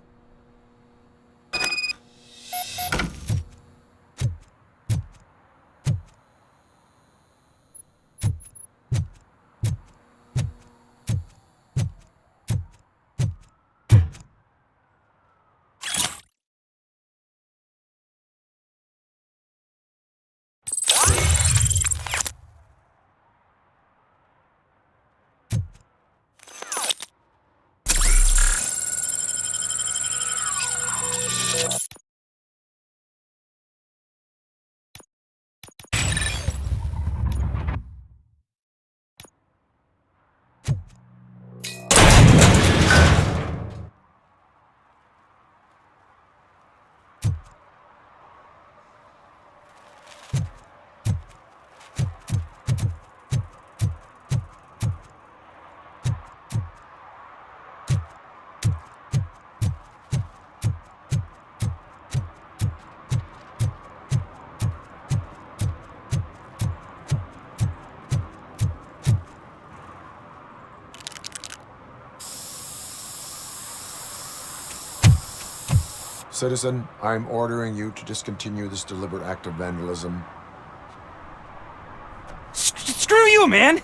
Citizen, I'm ordering you to discontinue this deliberate act of vandalism. Screw you, man!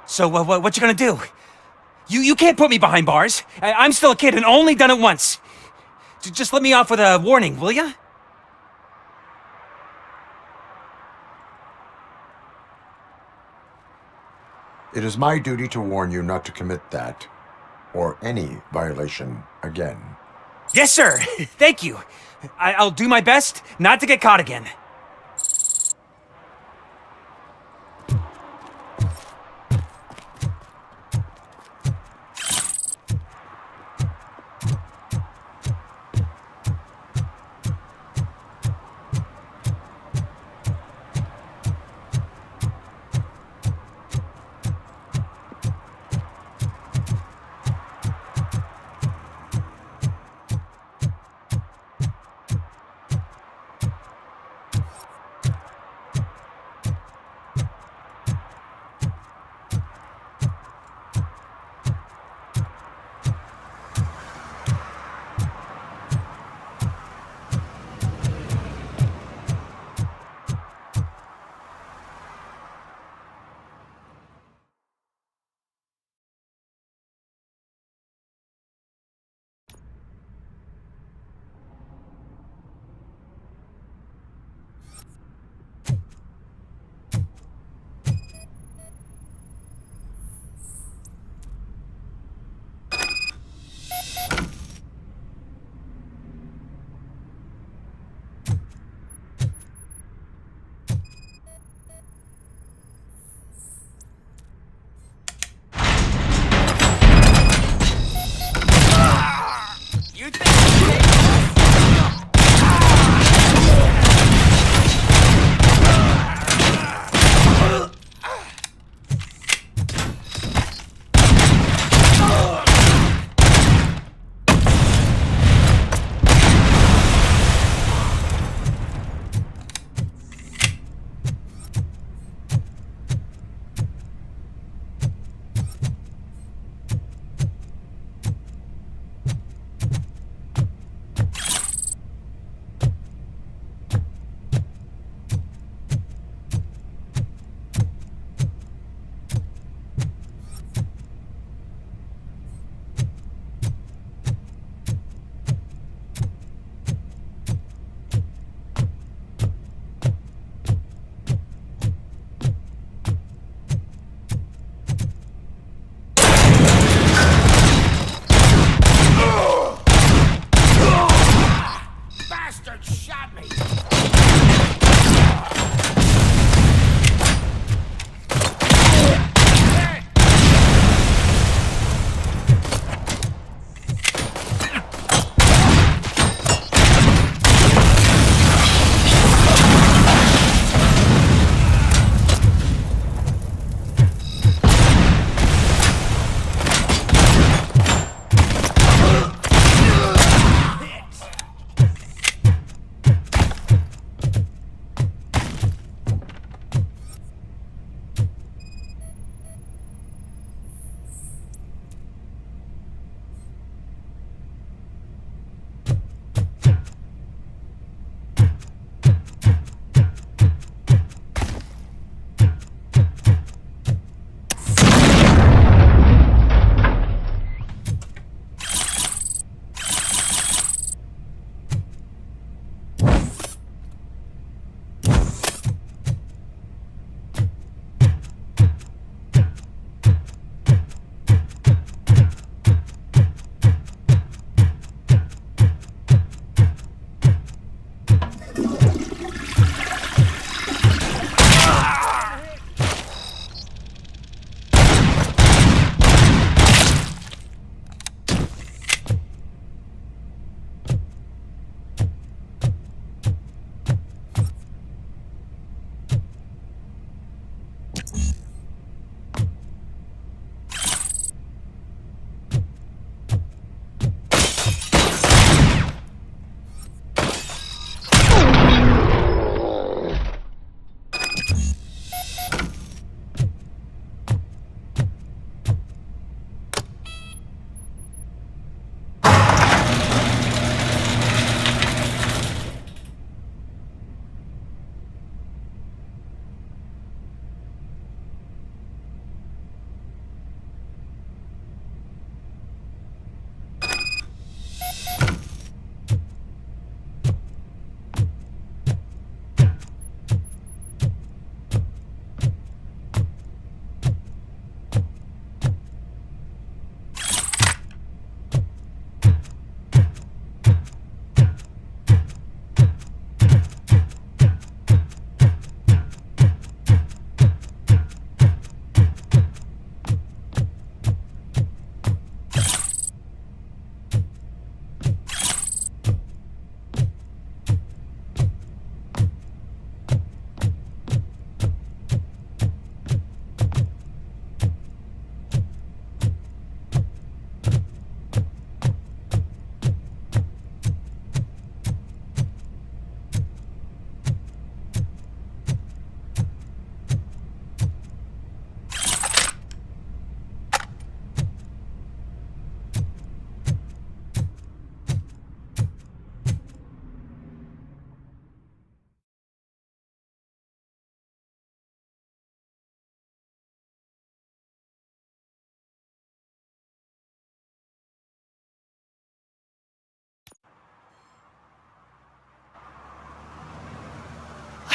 So, what you gonna do? You can't put me behind bars. I'm still a kid and only done it once. Just let me off with a warning, will ya? It is my duty to warn you not to commit that, or any violation, again. Yes, sir. Thank you. I'll do my best not to get caught again.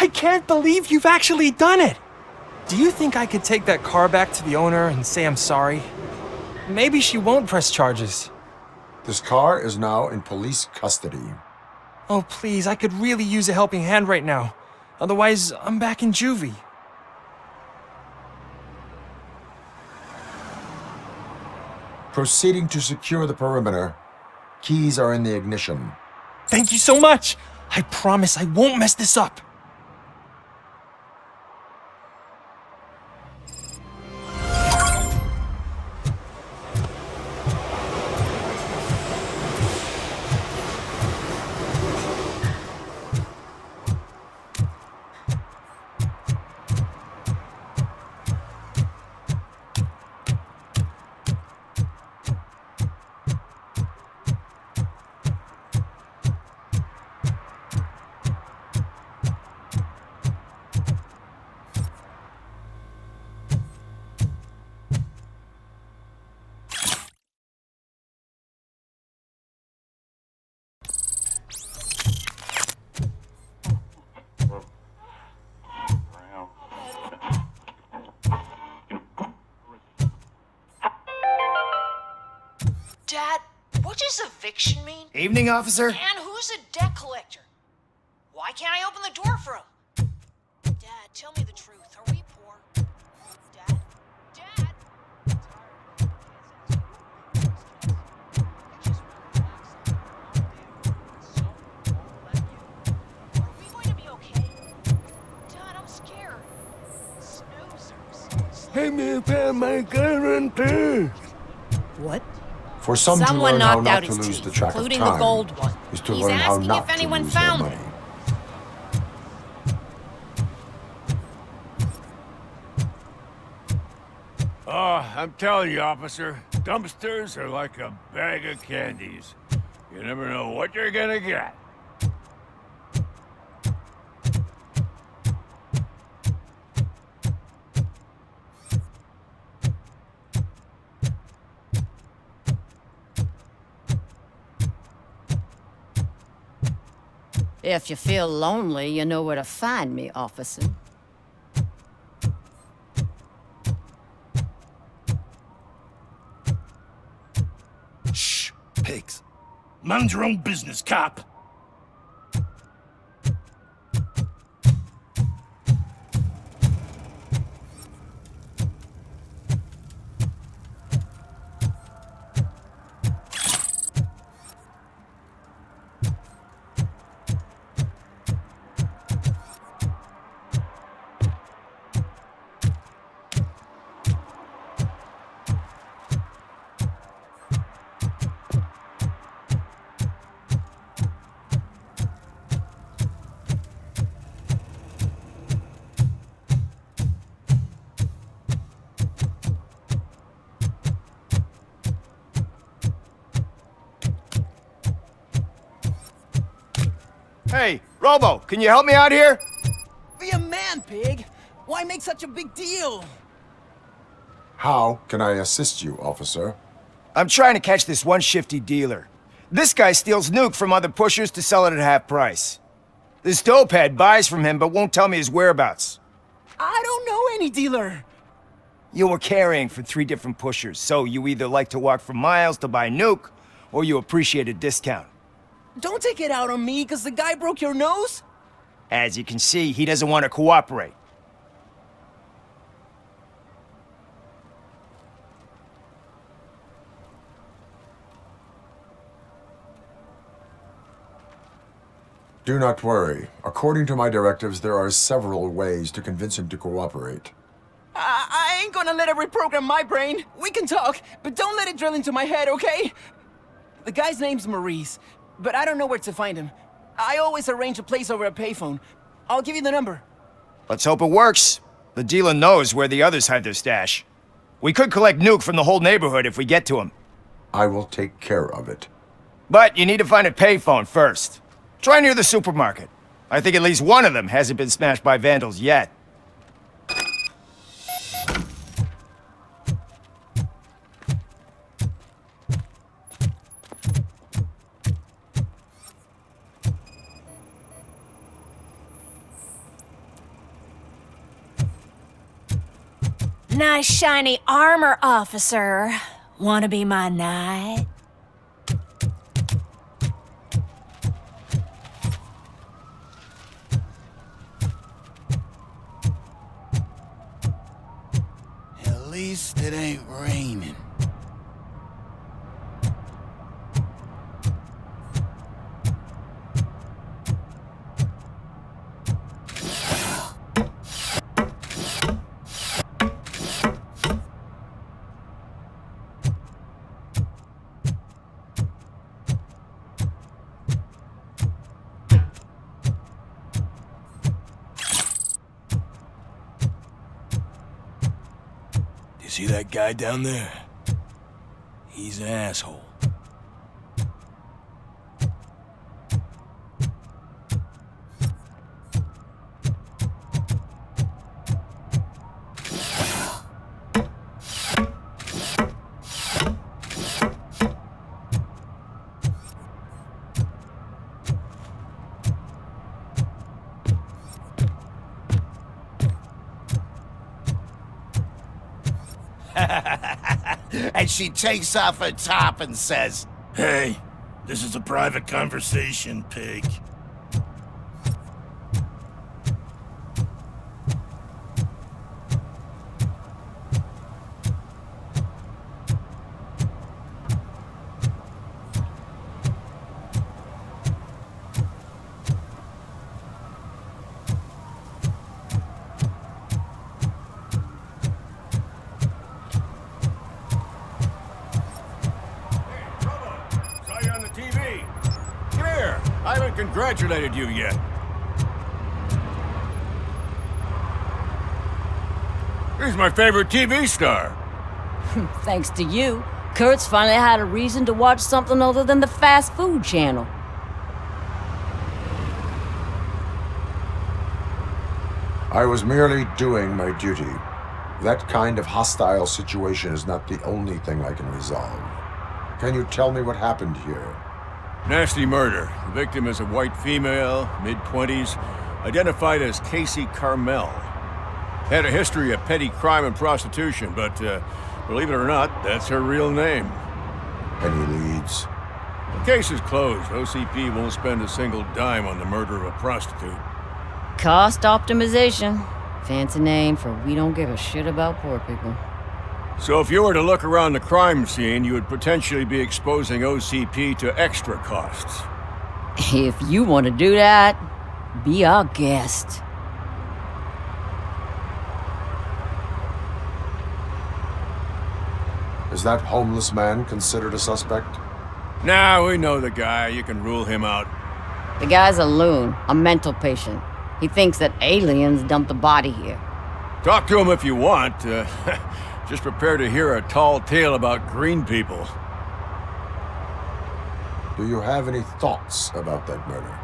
I can't believe you've actually done it! Do you think I could take that car back to the owner and say I'm sorry? Maybe she won't press charges. This car is now in police custody. Oh, please, I could really use a helping hand right now. Otherwise, I'm back in juvie. Proceeding to secure the perimeter. Keys are in the ignition. Thank you so much! I promise I won't mess this up. Dad, what does eviction mean? Evening, officer. And who's a debt collector? Why can't I open the door for him? Dad, tell me the truth. Are we poor? Dad? Dad? Are we going to be okay? Dad, I'm scared. Snoozers. Hey, me found my guarantee. What? For some Someone to learn how knocked not out to his lose teeth, the track of including time the gold one. is to He's learn how asking not if to anyone lose found their them. money. Oh, I'm telling you, officer, dumpsters are like a bag of candies. You never know what you're gonna get. If you feel lonely, you know where to find me, officer. Shh, pigs. Mind your own business, cop. Hey, Robo, can you help me out here? Be a man, pig. Why make such a big deal? How can I assist you, officer? I'm trying to catch this one shifty dealer. This guy steals nuke from other pushers to sell it at half price. This dopehead buys from him but won't tell me his whereabouts. I don't know any dealer. You were carrying for 3 different pushers, so you either like to walk for miles to buy nuke, or you appreciate a discount. Don't take it out on me because the guy broke your nose. As you can see, he doesn't want to cooperate. Do not worry. According to my directives, there are several ways to convince him to cooperate. I ain't gonna let it reprogram my brain. We can talk, but don't let it drill into my head, okay? The guy's name's Maurice, but I don't know where to find him. I always arrange a place over a payphone. I'll give you the number. Let's hope it works. The dealer knows where the others hide their stash. We could collect nuke from the whole neighborhood if we get to him. I will take care of it. But you need to find a payphone first. Try near the supermarket. I think at least one of them hasn't been smashed by vandals yet. Nice shiny armor, officer. Wanna be my knight? At least it ain't raining. See that guy down there? He's an asshole. And she takes off her top and says, Hey, this is a private conversation, pig. Saw you on the TV. Come here. I haven't congratulated you yet. He's my favorite TV star. Thanks to you, Kurt's finally had a reason to watch something other than the fast food channel. I was merely doing my duty. That kind of hostile situation is not the only thing I can resolve. Can you tell me what happened here? Nasty murder. The victim is a white female, mid-20s, identified as Casey Carmel. Had a history of petty crime and prostitution, but believe it or not, that's her real name. Any leads? The case is closed. OCP won't spend a single dime on the murder of a prostitute. Cost optimization. Fancy name for we don't give a shit about poor people. So if you were to look around the crime scene, you would potentially be exposing OCP to extra costs. If you want to do that, be our guest. Is that homeless man considered a suspect? Nah, we know the guy. You can rule him out. The guy's a loon, a mental patient. He thinks that aliens dumped the body here. Talk to him if you want. Just prepare to hear a tall tale about green people. Do you have any thoughts about that murder?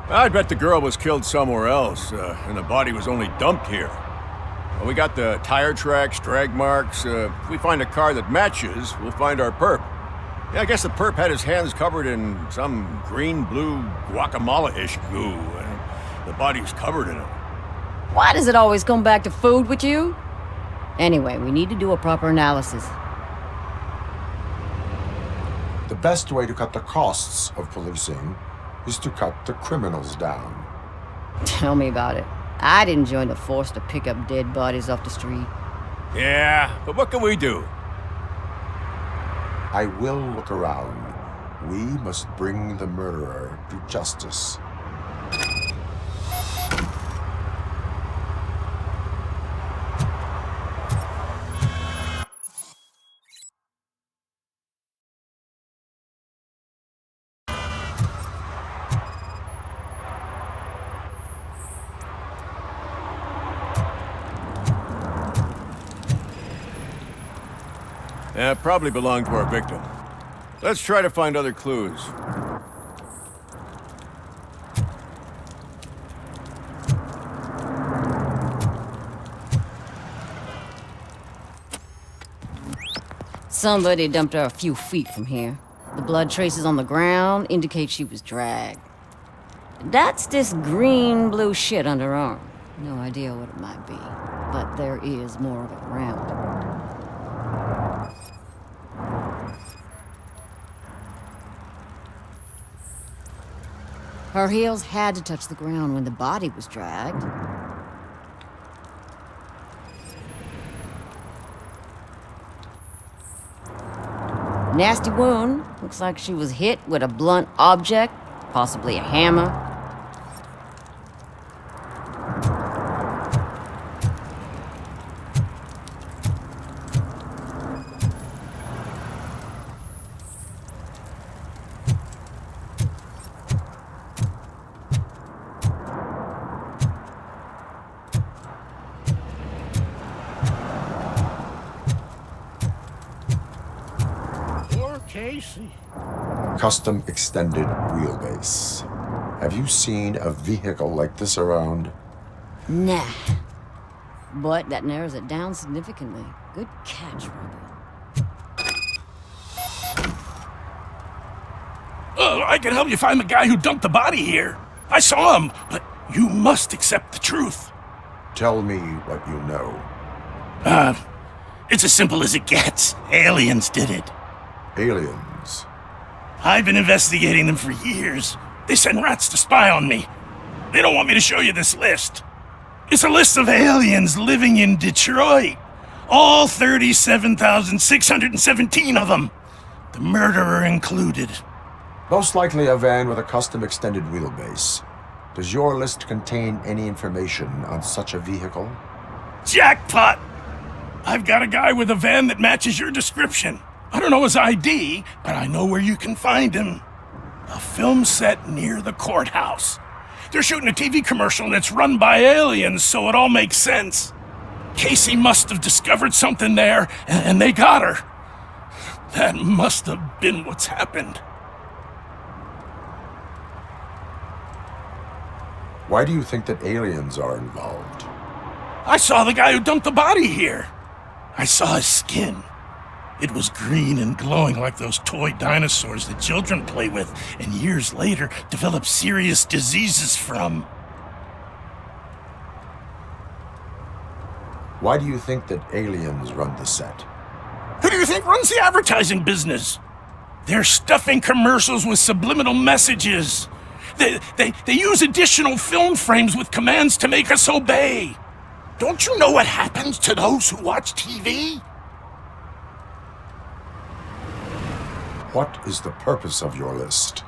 I bet the girl was killed somewhere else, and the body was only dumped here. Well, we got the tire tracks, drag marks. If we find a car that matches, we'll find our perp. Yeah, I guess the perp had his hands covered in some green-blue guacamole-ish goo, and the body's covered in it. Why does it always come back to food with you? Anyway, we need to do a proper analysis. The best way to cut the costs of policing is to cut the criminals down. Tell me about it. I didn't join the force to pick up dead bodies off the street. Yeah, but what can we do? I will look around. We must bring the murderer to justice. Probably belonged to our victim. Let's try to find other clues. Somebody dumped her a few feet from here. The blood traces on the ground indicate she was dragged. That's this green-blue shit under her arm. No idea what it might be. but there is more of it around. Her heels had to touch the ground when the body was dragged. Nasty wound. Looks like she was hit with a blunt object, possibly a hammer. Casey. Custom extended wheelbase. Have you seen a vehicle like this around? Nah. But that narrows it down significantly. Good catch, Robo. I can help you find the guy who dumped the body here. I saw him, but you must accept the truth. Tell me what you know. It's as simple as it gets. Aliens did it. Aliens? I've been investigating them for years. They send rats to spy on me. They don't want me to show you this list. It's a list of aliens living in Detroit. All 37,617 of them. The murderer included. Most likely a van with a custom extended wheelbase. Does your list contain any information on such a vehicle? Jackpot! I've got a guy with a van that matches your description. I don't know his ID, but I know where you can find him. A film set near the courthouse. They're shooting a TV commercial and it's run by aliens, so it all makes sense. Casey must have discovered something there, and they got her. That must have been what's happened. Why do you think that aliens are involved? I saw the guy who dumped the body here. I saw his skin. It was green and glowing like those toy dinosaurs that children play with and years later develop serious diseases from. Why do you think that aliens run the set? Who do you think runs the advertising business? They're stuffing commercials with subliminal messages. They use additional film frames with commands to make us obey. Don't you know what happens to those who watch TV? What is the purpose of your list?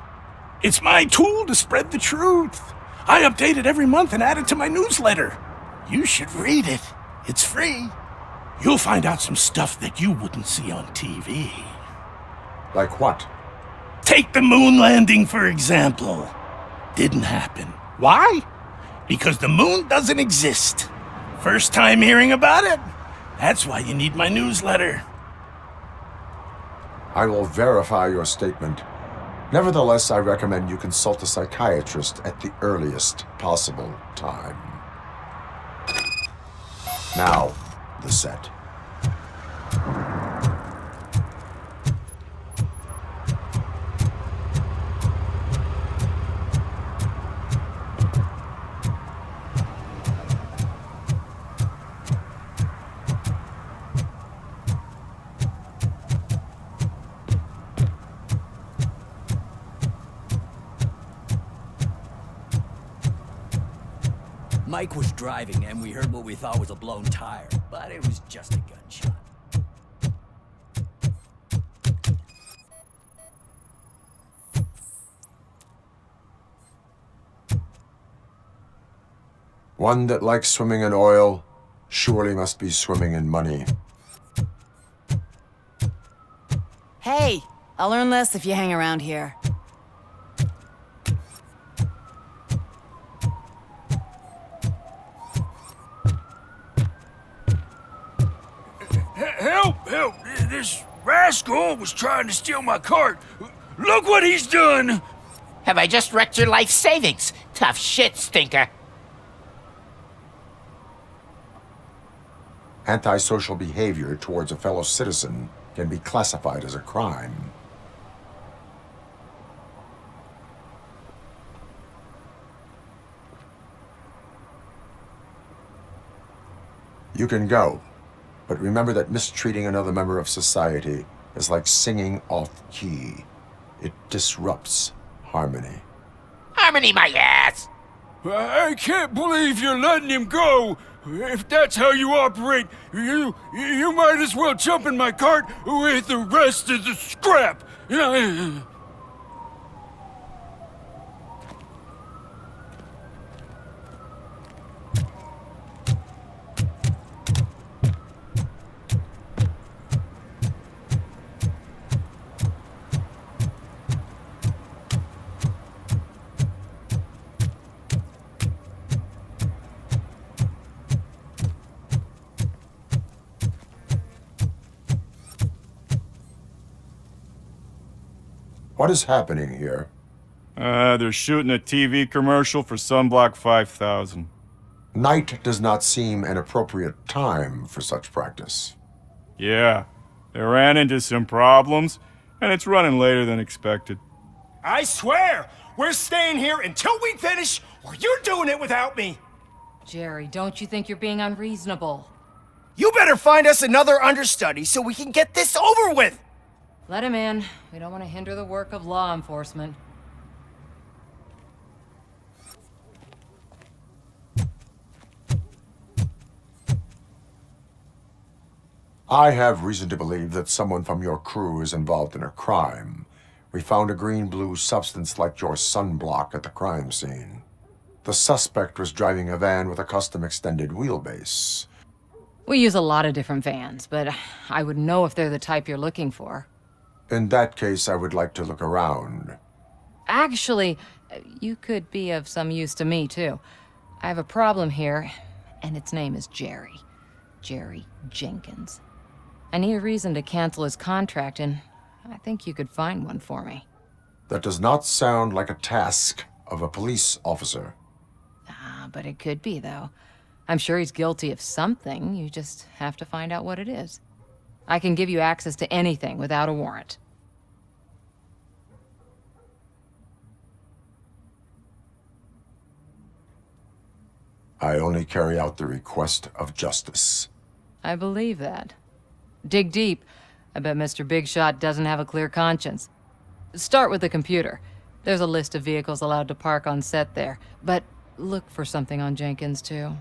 It's my tool to spread the truth. I update it every month and add it to my newsletter. You should read it. It's free. You'll find out some stuff that you wouldn't see on TV. Like what? Take the moon landing, for example. Didn't happen. Why? Because the moon doesn't exist. First time hearing about it? That's why you need my newsletter. I will verify your statement. Nevertheless, I recommend you consult a psychiatrist at the earliest possible time. Now, the set. Mike was driving and we heard what we thought was a blown tire, but it was just a gunshot. One that likes swimming in oil surely must be swimming in money. Hey, I'll learn less if you hang around here. Help! Help! This rascal was trying to steal my cart. Look what he's done! Have I just wrecked your life savings? Tough shit, stinker. Antisocial behavior towards a fellow citizen can be classified as a crime. You can go, but remember that mistreating another member of society is like singing off key. It disrupts harmony. Harmony, my ass! I can't believe you're letting him go! If that's how you operate, you might as well jump in my cart with the rest of the scrap! What is happening here? They're shooting a TV commercial for Sunblock 5000. Night does not seem an appropriate time for such practice. Yeah, they ran into some problems, and it's running later than expected. I swear, we're staying here until we finish, or you're doing it without me! Jerry, don't you think you're being unreasonable? You better find us another understudy so we can get this over with! Let him in. We don't want to hinder the work of law enforcement. I have reason to believe that someone from your crew is involved in a crime. We found a green-blue substance like your sunblock at the crime scene. The suspect was driving a van with a custom extended wheelbase. We use a lot of different vans, but I would know if they're the type you're looking for. In that case, I would like to look around. Actually, you could be of some use to me, too. I have a problem here, and its name is Jerry. Jerry Jenkins. I need a reason to cancel his contract, and I think you could find one for me. That does not sound like a task of a police officer. But it could be, though. I'm sure he's guilty of something. You just have to find out what it is. I can give you access to anything without a warrant. I only carry out the request of justice. I believe that. Dig deep. I bet Mr. Big Shot doesn't have a clear conscience. Start with the computer. There's a list of vehicles allowed to park on set there, but look for something on Jenkins, too.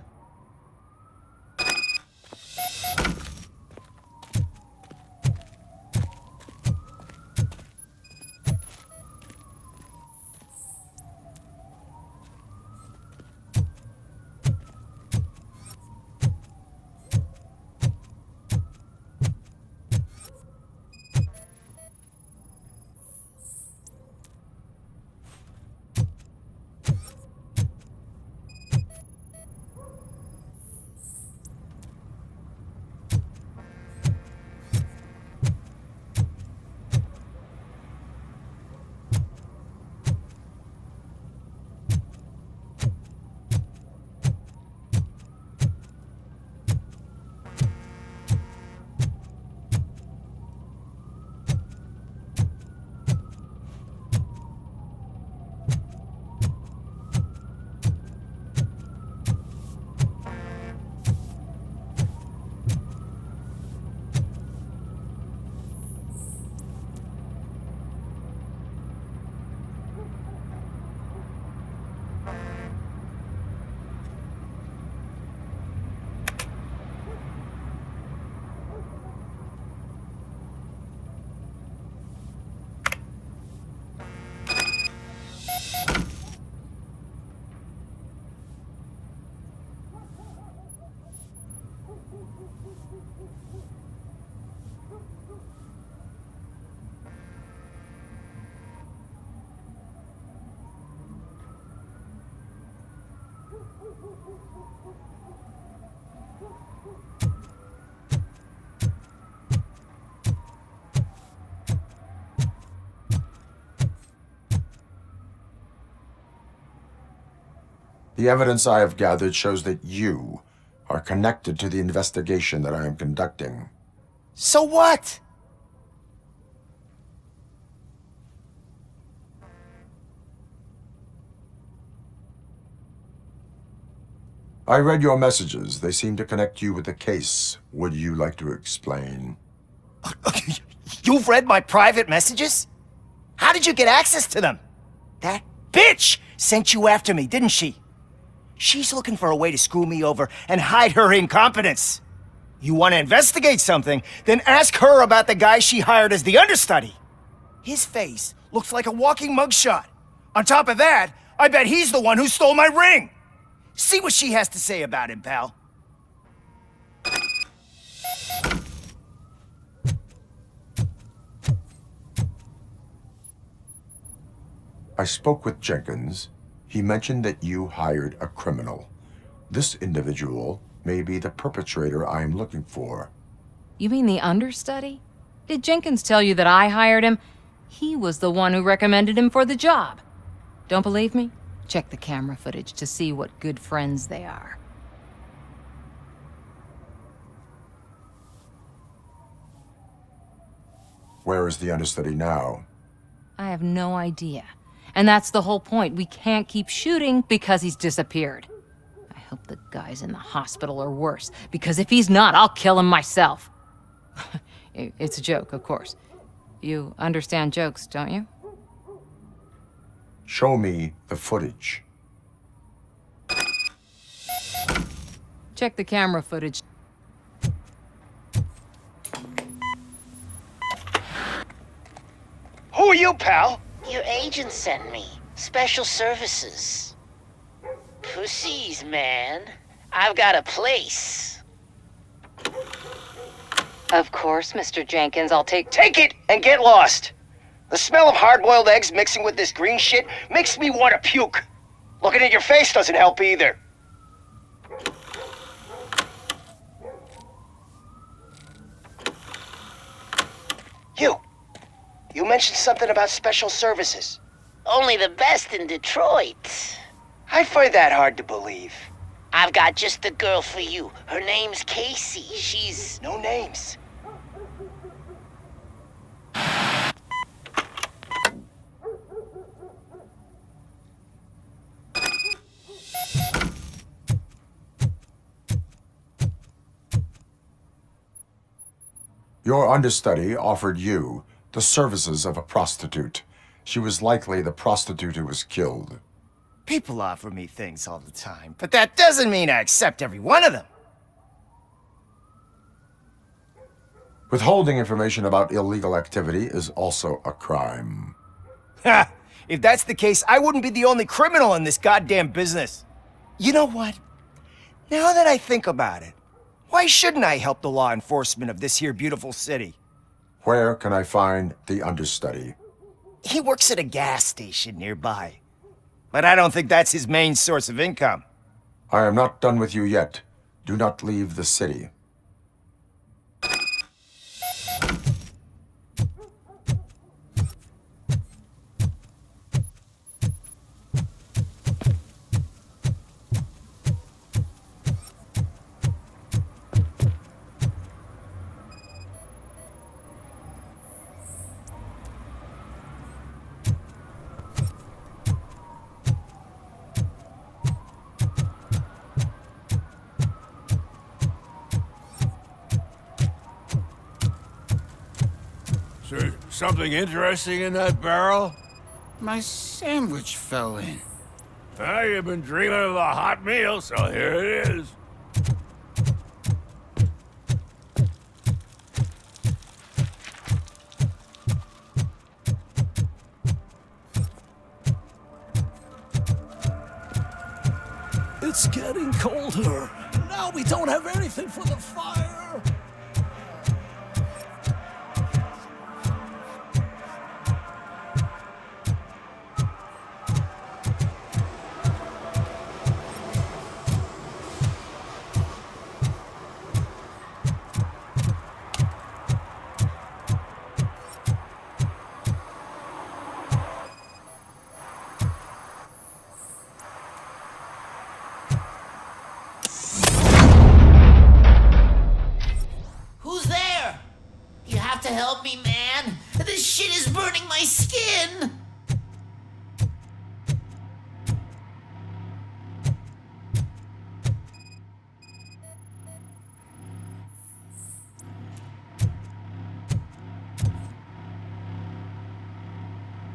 The evidence I have gathered shows that you are connected to the investigation that I am conducting. So what? I read your messages. They seem to connect you with the case. Would you like to explain? You've read my private messages? How did you get access to them? That bitch sent you after me, didn't she? She's looking for a way to screw me over and hide her incompetence. You want to investigate something, then ask her about the guy she hired as the understudy. His face looks like a walking mugshot. On top of that, I bet he's the one who stole my ring. See what she has to say about him, pal. I spoke with Jenkins. He mentioned that you hired a criminal. This individual may be the perpetrator I am looking for. You mean the understudy? Did Jenkins tell you that I hired him? He was the one who recommended him for the job. Don't believe me? Check the camera footage to see what good friends they are. Where is the understudy now? I have no idea. And that's the whole point. We can't keep shooting because he's disappeared. I hope the guy's in the hospital or worse, because if he's not, I'll kill him myself. It's a joke, of course. You understand jokes, don't you? Show me the footage. Check the camera footage. Who are you, pal? Your agent sent me. Special services. Pussies, man. I've got a place. Of course, Mr. Jenkins, I'll take it and get lost. The smell of hard-boiled eggs mixing with this green shit makes me want to puke. Looking at your face doesn't help either. You mentioned something about special services. Only the best in Detroit. I find that hard to believe. I've got just the girl for you. Her name's Casey. She's... No names. Your understudy offered you the services of a prostitute. She was likely the prostitute who was killed. People offer me things all the time, but that doesn't mean I accept every one of them. Withholding information about illegal activity is also a crime. Ha! If that's the case, I wouldn't be the only criminal in this goddamn business. You know what? Now that I think about it, why shouldn't I help the law enforcement of this here beautiful city? Where can I find the understudy? He works at a gas station nearby. But I don't think that's his main source of income. I am not done with you yet. Do not leave the city. Something interesting in that barrel? My sandwich fell in. Ah, you've been dreaming of a hot meal, so here it is. It's getting colder. Now we don't have anything for the fire. Who's there? You have to help me, man. This shit is burning my skin.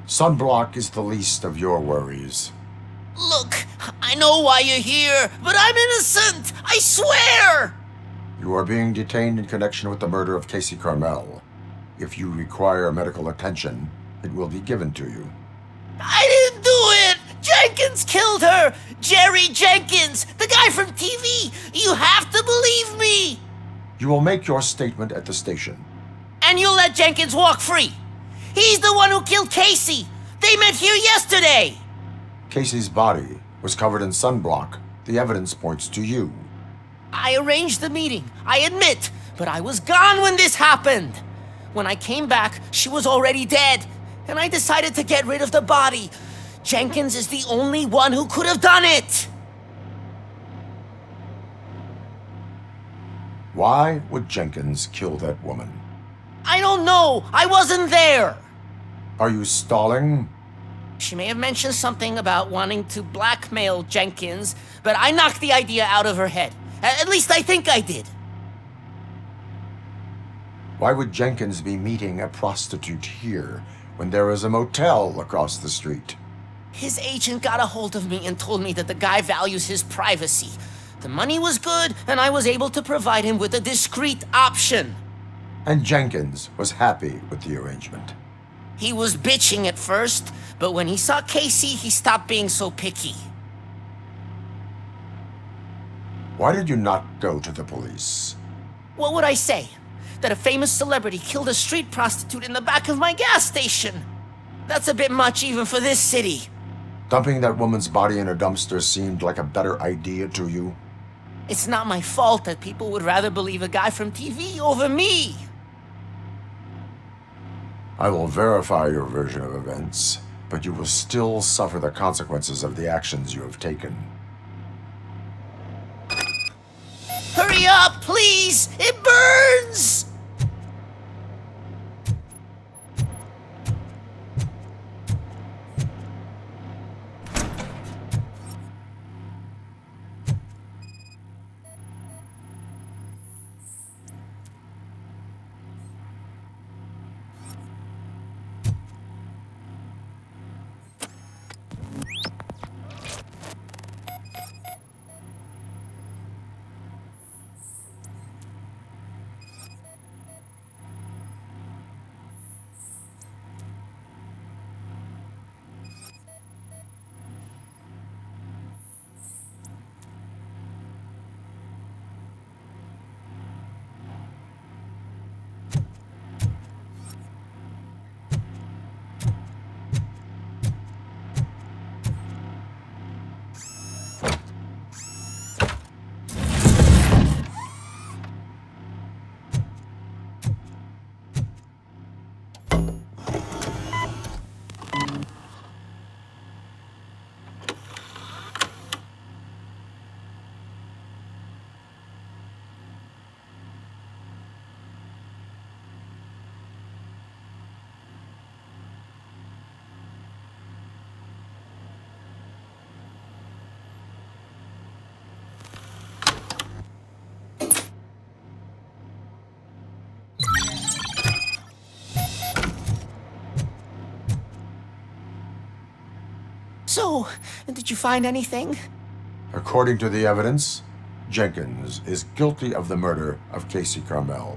Sunblock is the least of your worries. Look, I know why you're here, but I'm innocent! I swear! You are being detained in connection with the murder of Casey Carmel. If you require medical attention, it will be given to you. I didn't do it! Jenkins killed her! Jerry Jenkins, the guy from TV! You have to believe me! You will make your statement at the station. And you'll let Jenkins walk free! He's the one who killed Casey! They met here yesterday! Casey's body was covered in sunblock. The evidence points to you. I arranged the meeting, I admit, but I was gone when this happened. When I came back, she was already dead, and I decided to get rid of the body. Jenkins is the only one who could have done it! Why would Jenkins kill that woman? I don't know! I wasn't there! Are you stalling? She may have mentioned something about wanting to blackmail Jenkins, but I knocked the idea out of her head. At least I think I did. Why would Jenkins be meeting a prostitute here when there is a motel across the street? His agent got a hold of me and told me that the guy values his privacy. The money was good, and I was able to provide him with a discreet option. And Jenkins was happy with the arrangement. He was bitching at first, but when he saw Casey, he stopped being so picky. Why did you not go to the police? What would I say? That a famous celebrity killed a street prostitute in the back of my gas station? That's a bit much even for this city. Dumping that woman's body in a dumpster seemed like a better idea to you? It's not my fault that people would rather believe a guy from TV over me. I will verify your version of events, but you will still suffer the consequences of the actions you have taken. Hurry up, please! It burns! So, did you find anything? According to the evidence, Jenkins is guilty of the murder of Casey Carmel.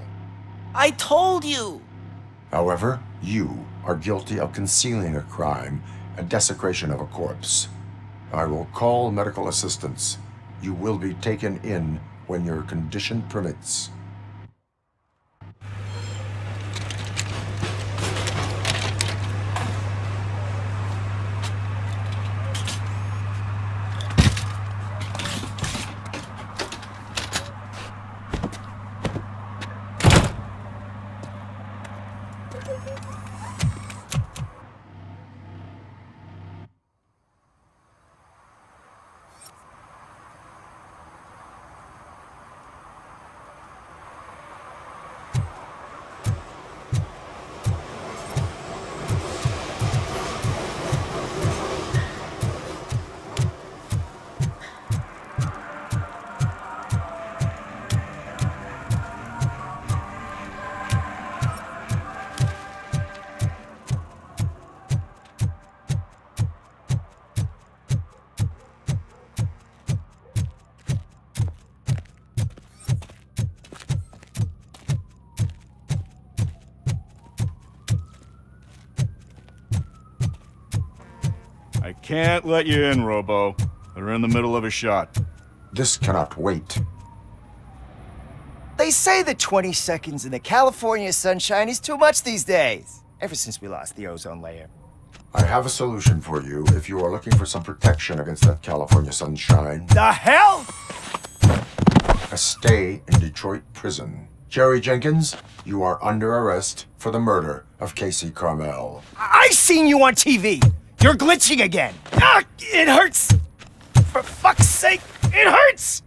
I told you! However, you are guilty of concealing a crime and desecration of a corpse. I will call medical assistance. You will be taken in when your condition permits. I can't let you in, Robo. They're in the middle of a shot. This cannot wait. They say that 20 seconds in the California sunshine is too much these days. Ever since we lost the ozone layer. I have a solution for you if you are looking for some protection against that California sunshine. The hell? A stay in Detroit prison. Jerry Jenkins, you are under arrest for the murder of Casey Carmel. I seen you on TV. You're glitching again. Ah, it hurts. For fuck's sake, it hurts.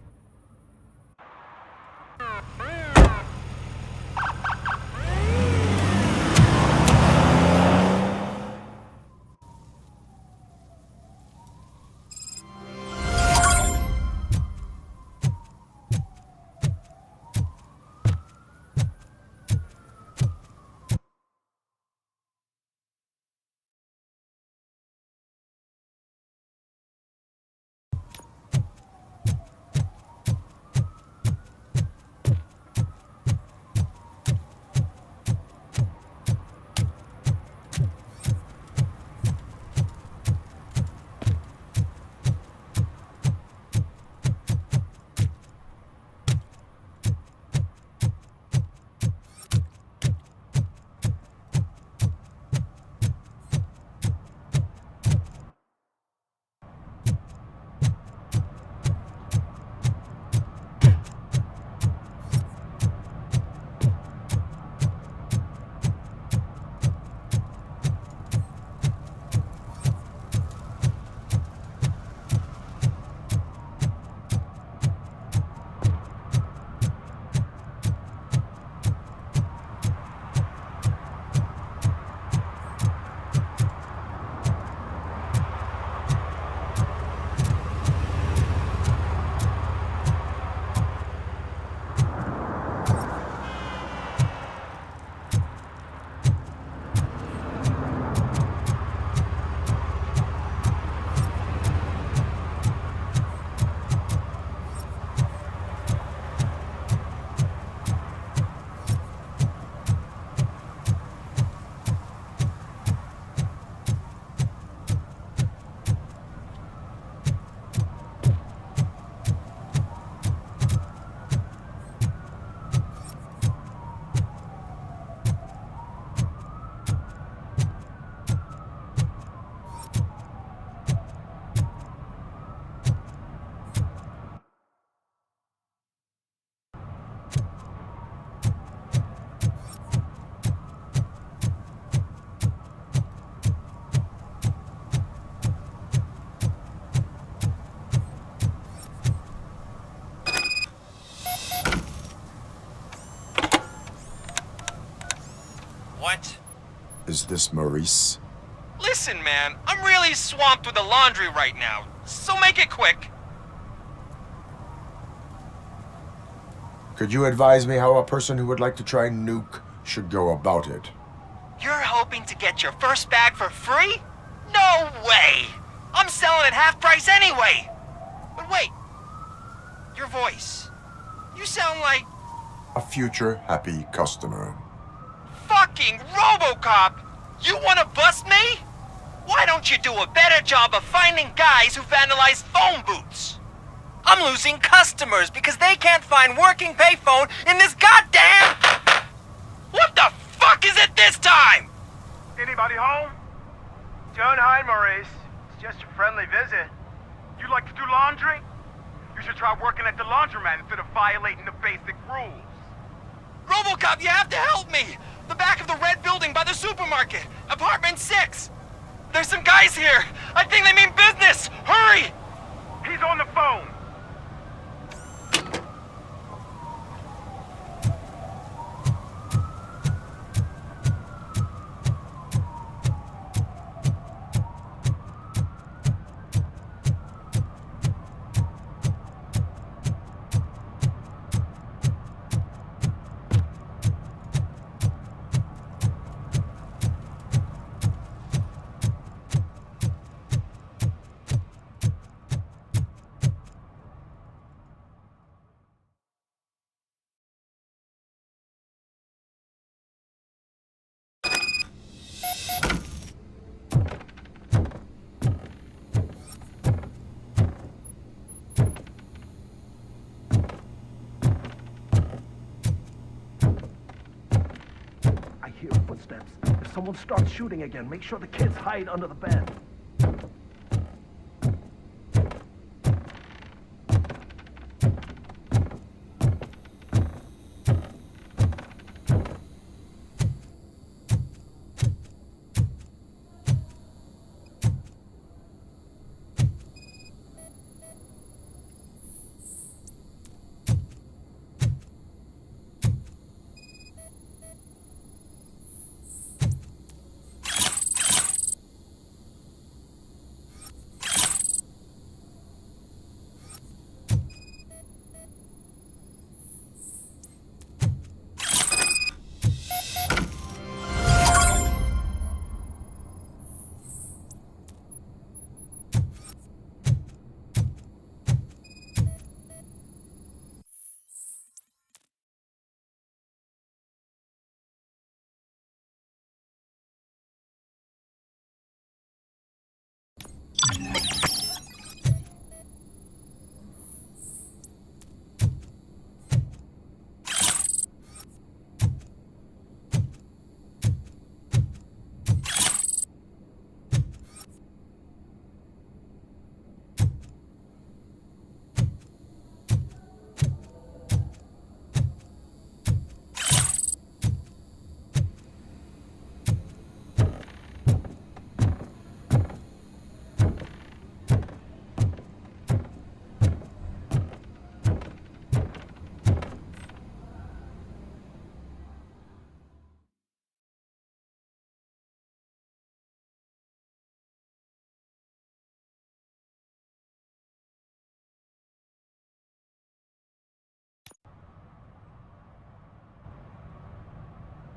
What? Is this Maurice? Listen, man, I'm really swamped with the laundry right now, so make it quick. Could you advise me how a person who would like to try Nuke should go about it? You're hoping to get your first bag for free? No way! I'm selling at half price anyway! But wait, your voice. You sound like... A future happy customer. Fucking Robocop! You wanna bust me? Why don't you do a better job of finding guys who vandalize phone booths? I'm losing customers because they can't find working payphone in this goddamn... What the fuck is it this time? Anybody home? Don't hide, Maurice. It's just a friendly visit. You like to do laundry? You should try working at the laundromat instead of violating the basic rules. Robocop, you have to help me! The back of the red building by the supermarket. Apartment 6. There's some guys here. I think they mean business. Hurry! He's on the phone. footsteps. If someone starts shooting again, make sure the kids hide under the bed.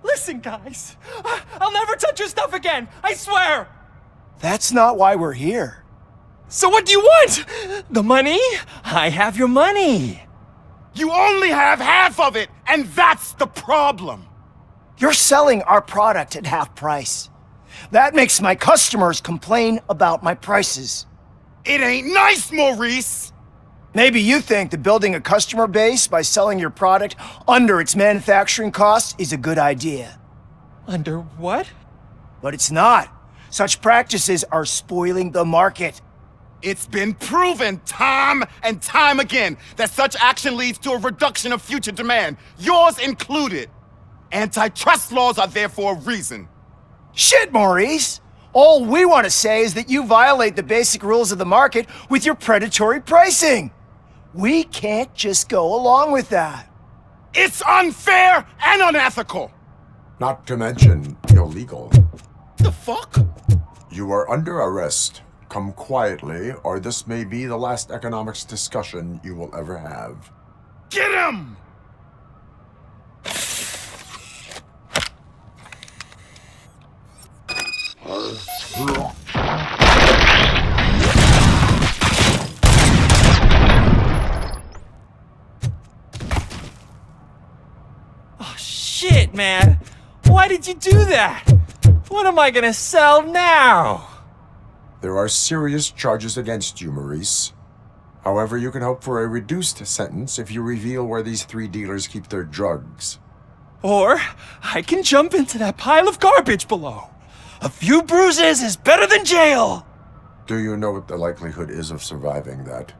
Listen, guys. I'll never touch your stuff again. I swear. That's not why we're here. So what do you want? The money? I have your money. You only have half of it, and that's the problem. You're selling our product at half price. That makes my customers complain about my prices. It ain't nice, Maurice! Maybe you think that building a customer base by selling your product under its manufacturing costs is a good idea. Under what? But it's not. Such practices are spoiling the market. It's been proven time and time again that such action leads to a reduction of future demand, yours included. Antitrust laws are there for a reason. Shit, Maurice! All we want to say is that you violate the basic rules of the market with your predatory pricing. We can't just go along with that. It's unfair and unethical! Not to mention illegal. The fuck? You are under arrest. Come quietly, or this may be the last economics discussion you will ever have. Get him! Oh, shit, man. Why did you do that? What am I gonna sell now? There are serious charges against you, Maurice. However, you can hope for a reduced sentence if you reveal where these 3 dealers keep their drugs. Or I can jump into that pile of garbage below. A few bruises is better than jail. Do you know what the likelihood is of surviving that?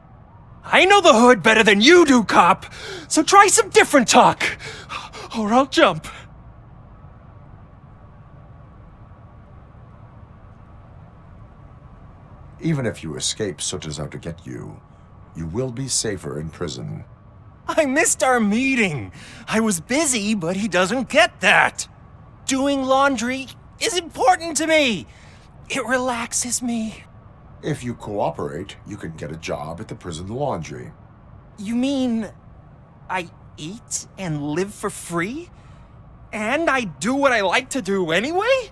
I know the hood better than you do, cop. So try some different talk, or I'll jump. Even if you escape such as out to get you, you will be safer in prison. I missed our meeting. I was busy, but he doesn't get that. Doing laundry is important to me. It relaxes me. If you cooperate, you can get a job at the prison laundry. You mean I eat and live for free? And I do what I like to do anyway?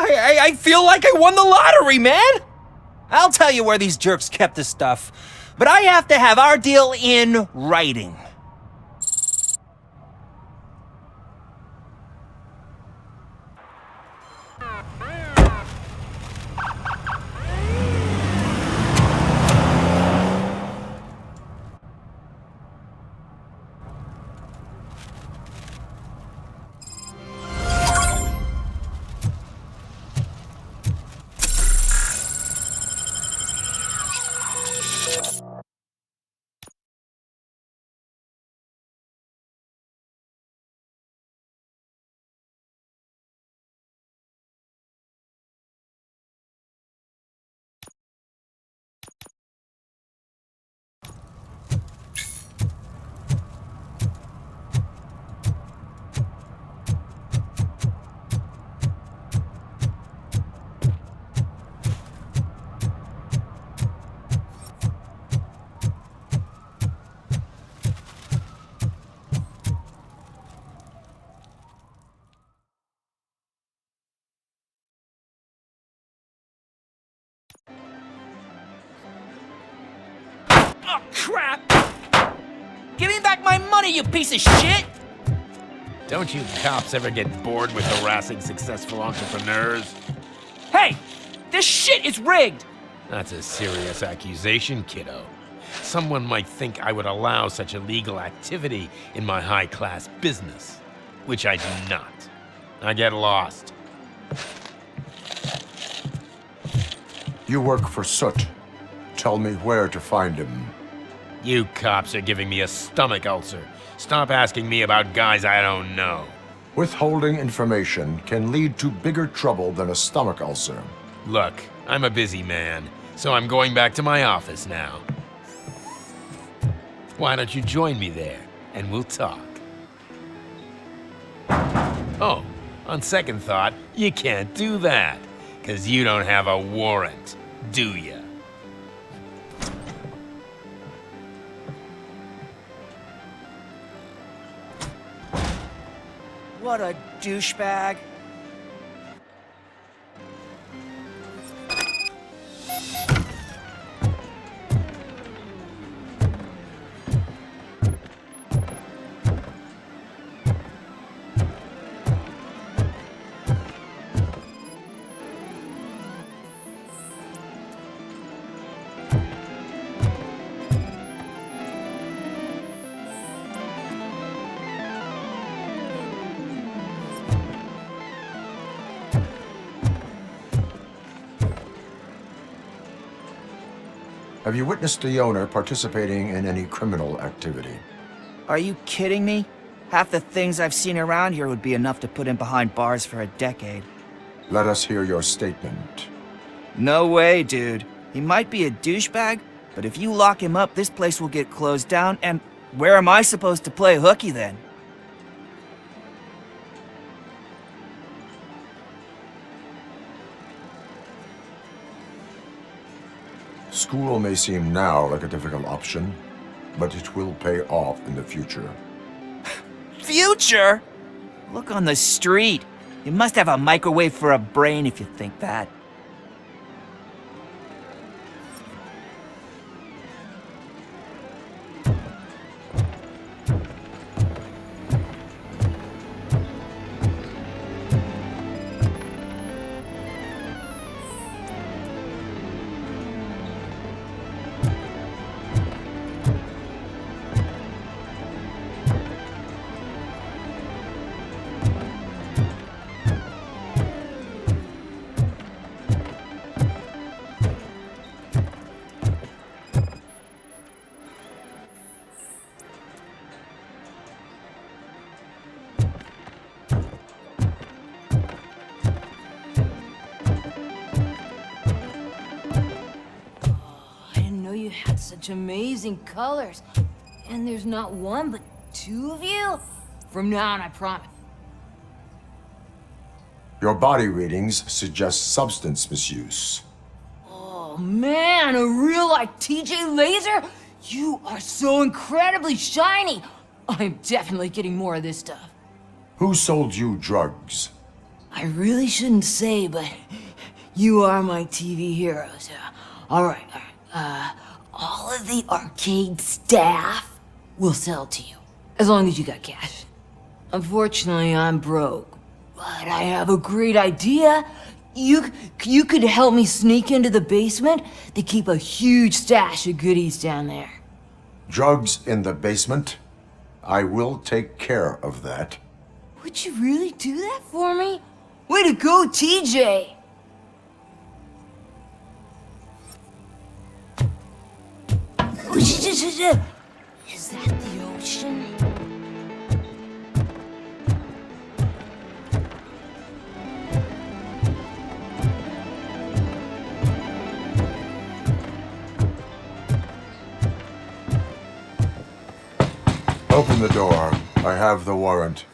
I feel like I won the lottery, man! I'll tell you where these jerks kept the stuff, but I have to have our deal in writing. Oh, crap! Give me back my money, you piece of shit! Don't you cops ever get bored with harassing successful entrepreneurs? Hey! This shit is rigged! That's a serious accusation, kiddo. Someone might think I would allow such illegal activity in my high-class business, which I do not. I get lost. You work for Soot. Tell me where to find him. You cops are giving me a stomach ulcer. Stop asking me about guys I don't know. Withholding information can lead to bigger trouble than a stomach ulcer. Look, I'm a busy man, so I'm going back to my office now. Why don't you join me there, and we'll talk. Oh, on second thought, you can't do that, 'cause you don't have a warrant, do ya? What a douchebag. Have you witnessed the owner participating in any criminal activity? Are you kidding me? Half the things I've seen around here would be enough to put him behind bars for a decade. Let us hear your statement. No way, dude. He might be a douchebag, but if you lock him up, this place will get closed down, and where am I supposed to play hooky then? School may seem now like a difficult option, but it will pay off in the future. Future? Look on the street. You must have a microwave for a brain if you think that. Such amazing colors. And there's not one, but two of you? From now on, I promise. Your body readings suggest substance misuse. Oh man, a real like TJ Laser? You are so incredibly shiny. I'm definitely getting more of this stuff. Who sold you drugs? I really shouldn't say, but you are my TV heroes. All right. All of the arcade staff will sell to you, as long as you got cash. Unfortunately, I'm broke, but I have a great idea. You could help me sneak into the basement. They keep a huge stash of goodies down there. Drugs in the basement? I will take care of that. Would you really do that for me? Way to go, TJ! Is that the ocean? Open the door. I have the warrant.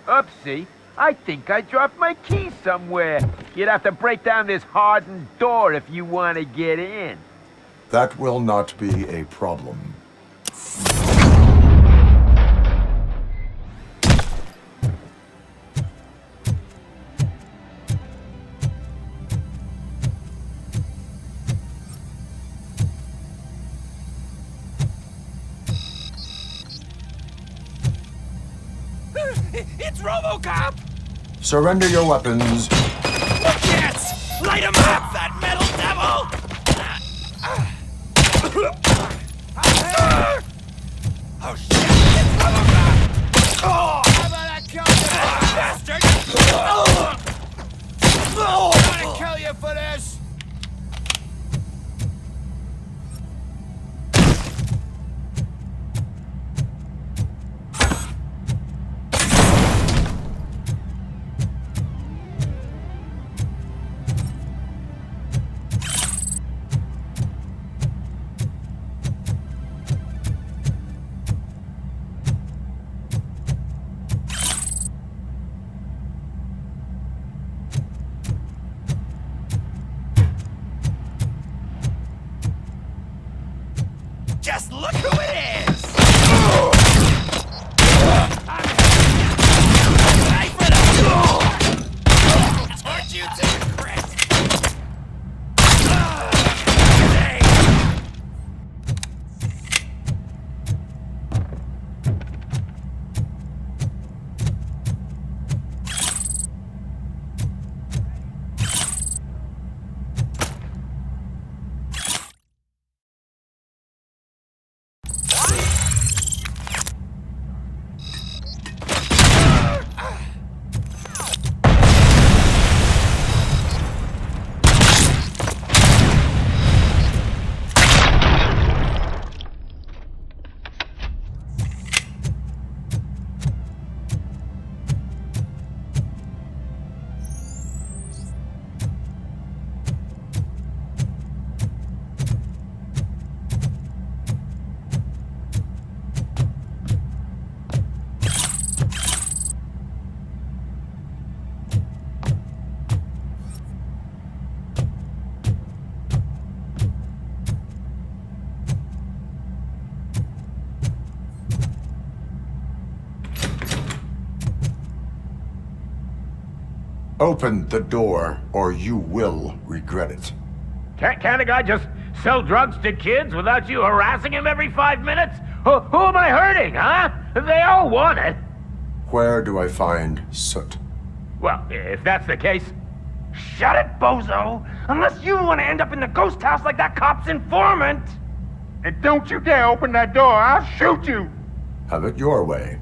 Oopsie. I think I dropped my keys somewhere. You'd have to break down this hardened door if you want to get in. That will not be a problem. It's Robocop! Surrender your weapons. Yes! Light him up, that metal devil! Oh shit! It's Robocop! Oh! How about I kill you? Bastard! I'm gonna kill you for this! Just look who it is! Torch you to the crest! Open the door, or you will regret it. Can't a guy just sell drugs to kids without you harassing him every 5 minutes? Who am I hurting, huh? They all want it. Where do I find Soot? Well, if that's the case, shut it, bozo! Unless you want to end up in the ghost house like that cop's informant! And don't you dare open that door, I'll shoot you! Have it your way.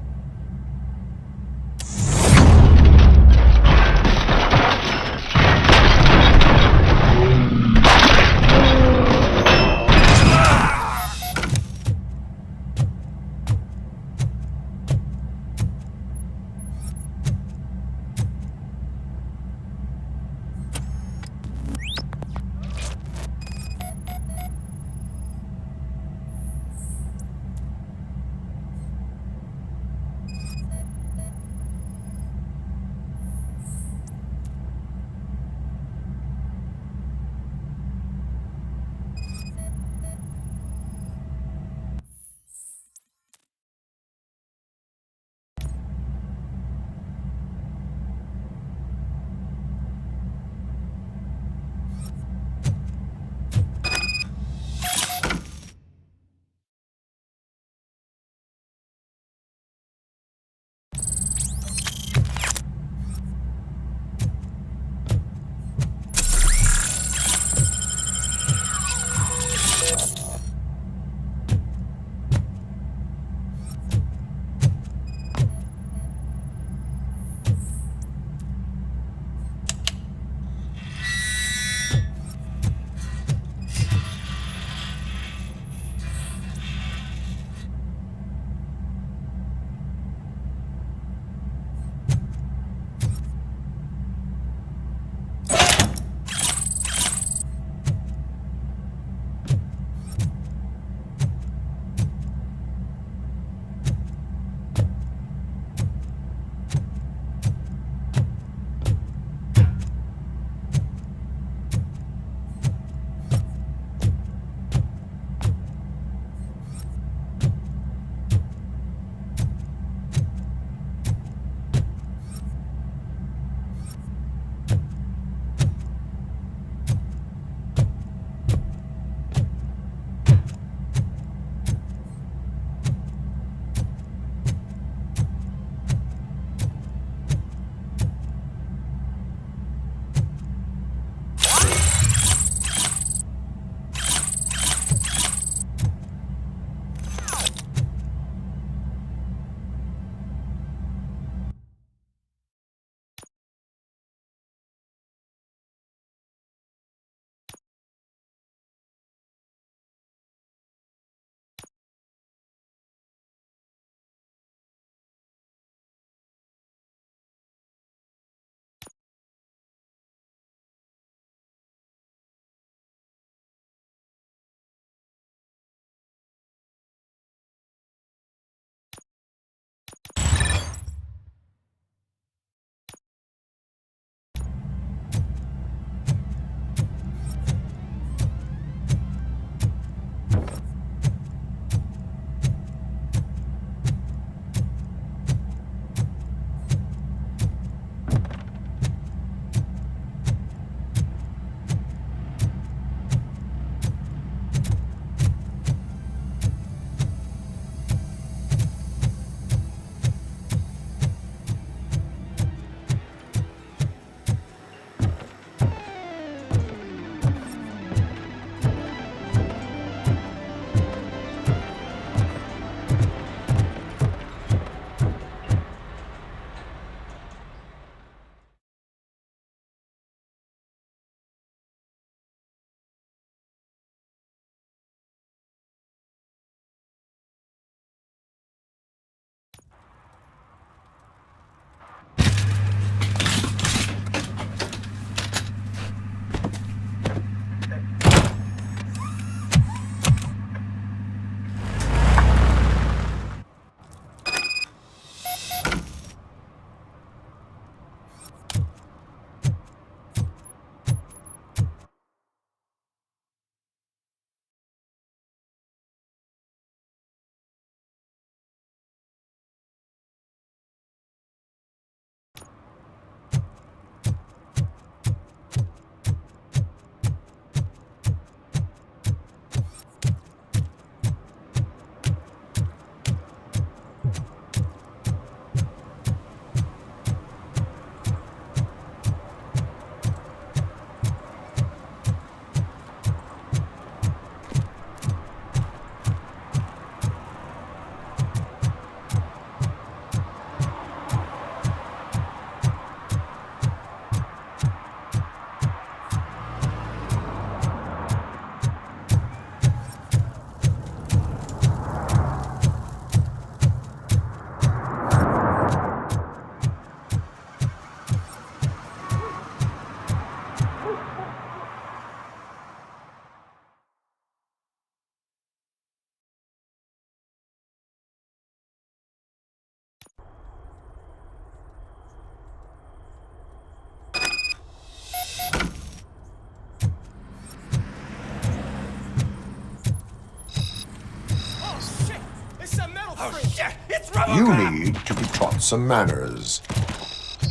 Oh shit! It's Robocop! You need to be taught some manners.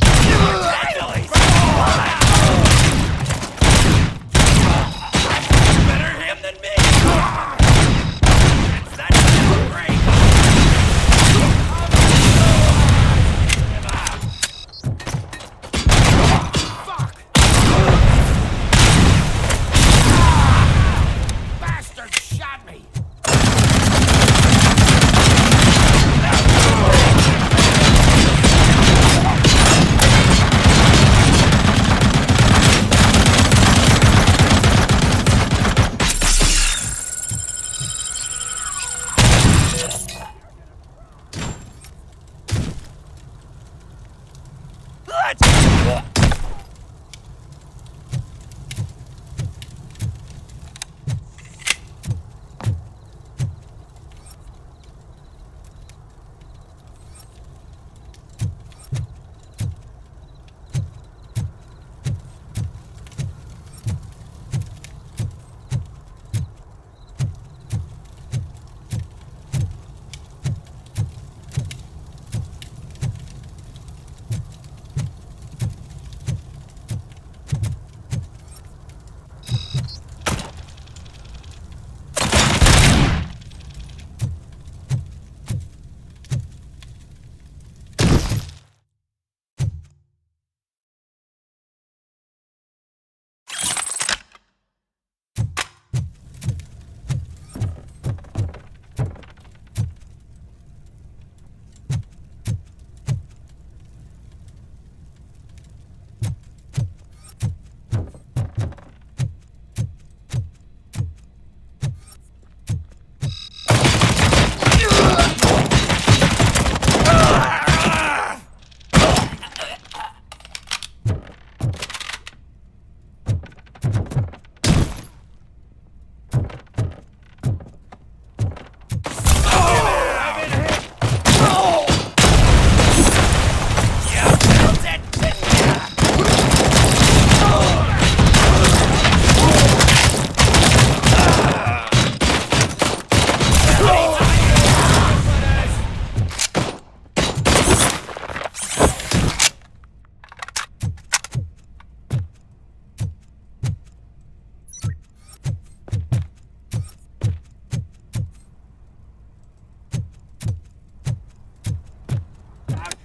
Finally! Better him than me! That's great! Bastard shot me!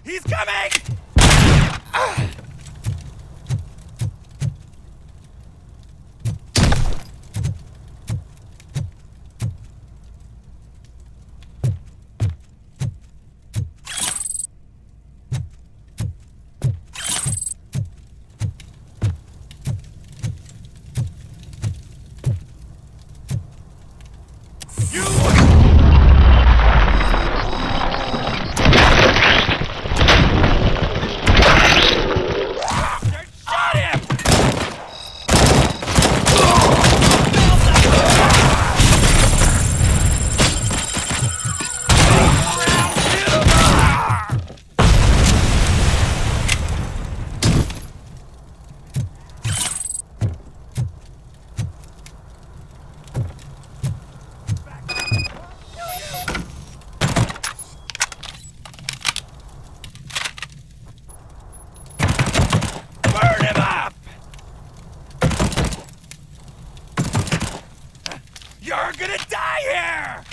He's coming! You're gonna die here!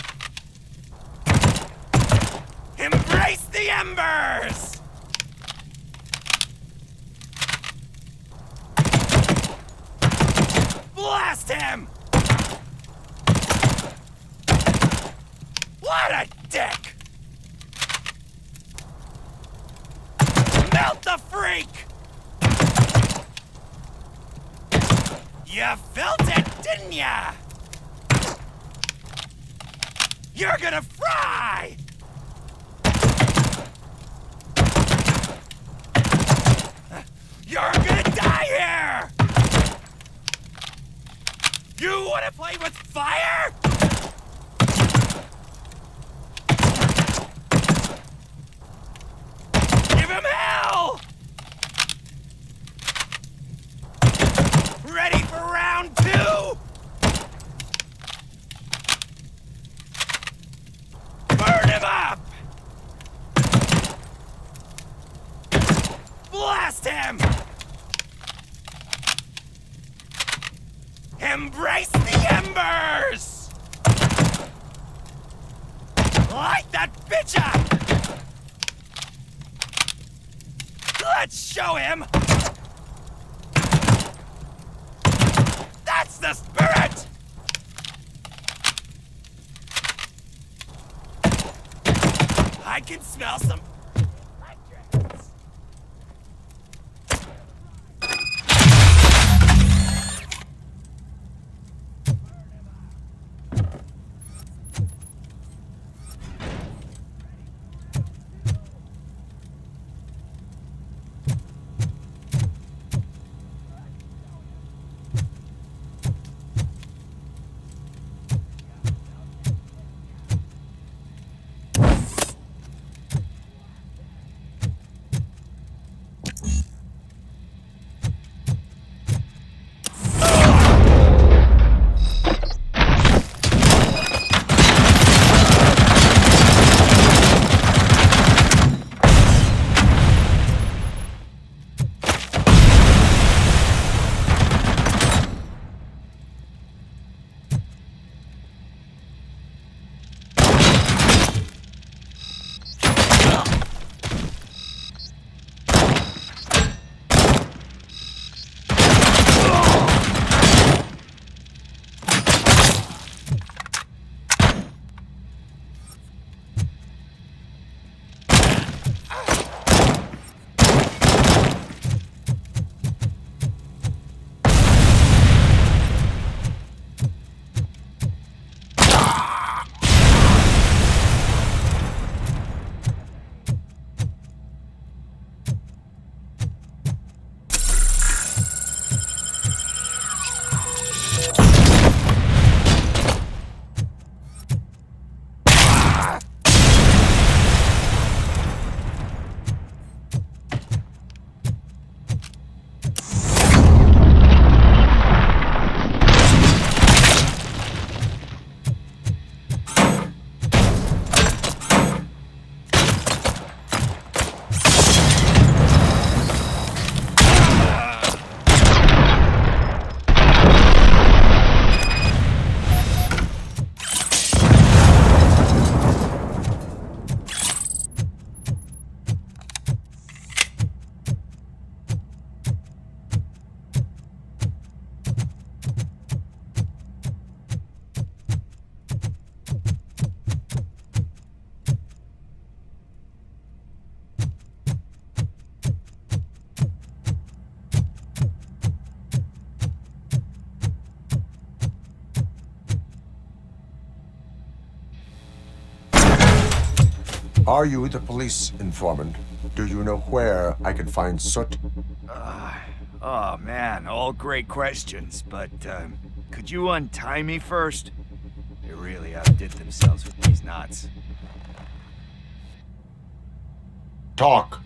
Embrace the embers! Blast him! What a dick! Melt the freak! You felt it, didn't ya? You're gonna fry! You're gonna die here! You wanna play with fire? Give him hell! Ready for round 2? Burn him up! Embrace the embers! Light that bitch up! Let's show him! That's the spirit! I can smell some... Are you the police informant? Do you know where I can find Soot? Oh man, all great questions, but could you untie me first? They really outdid themselves with these knots. Talk.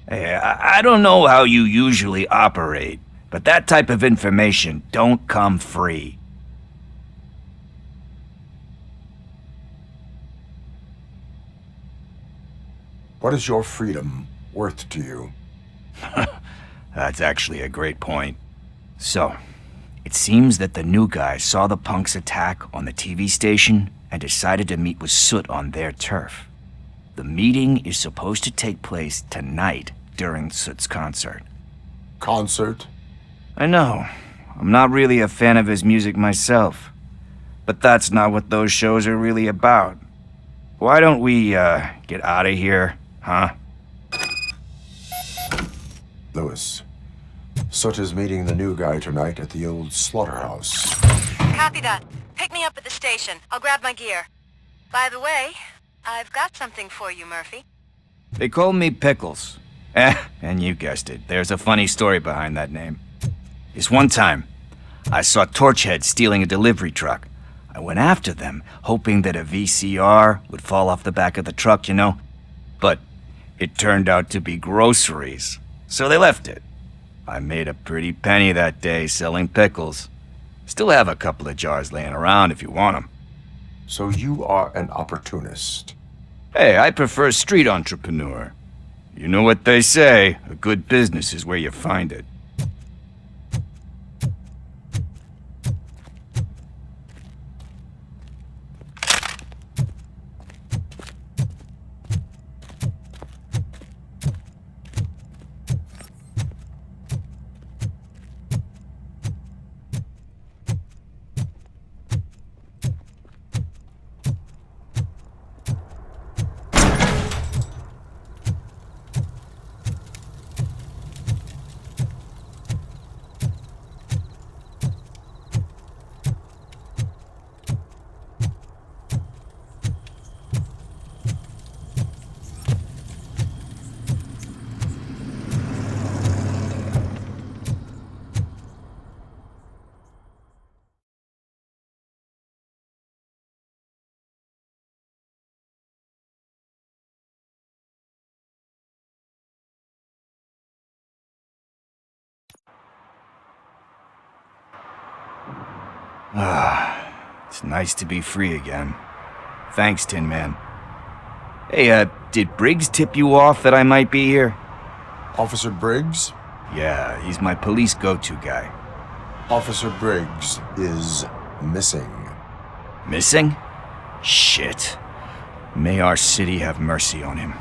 Hey, I don't know how you usually operate, but that type of information don't come free. What is your freedom worth to you? That's actually a great point. So, it seems that the new guy saw the punks' attack on the TV station and decided to meet with Soot on their turf. The meeting is supposed to take place tonight during Soot's concert. Concert? I know. I'm not really a fan of his music myself. But that's not what those shows are really about. Why don't we, get out of here, huh? Lewis, Soot is meeting the new guy tonight at the old slaughterhouse. Copy that. Pick me up at the station. I'll grab my gear. By the way, I've got something for you, Murphy. They call me Pickles. And you guessed it, there's a funny story behind that name. This one time, I saw Torchhead stealing a delivery truck. I went after them, hoping that a VCR would fall off the back of the truck, you know? But it turned out to be groceries, so they left it. I made a pretty penny that day selling pickles. Still have a couple of jars laying around if you want them. So you are an opportunist? Hey, I prefer street entrepreneur. You know what they say, a good business is where you find it. It's nice to be free again. Thanks, Tin Man. Hey, did Briggs tip you off that I might be here? Officer Briggs? Yeah, he's my police go-to guy. Officer Briggs is missing. Missing? Shit. May our city have mercy on him.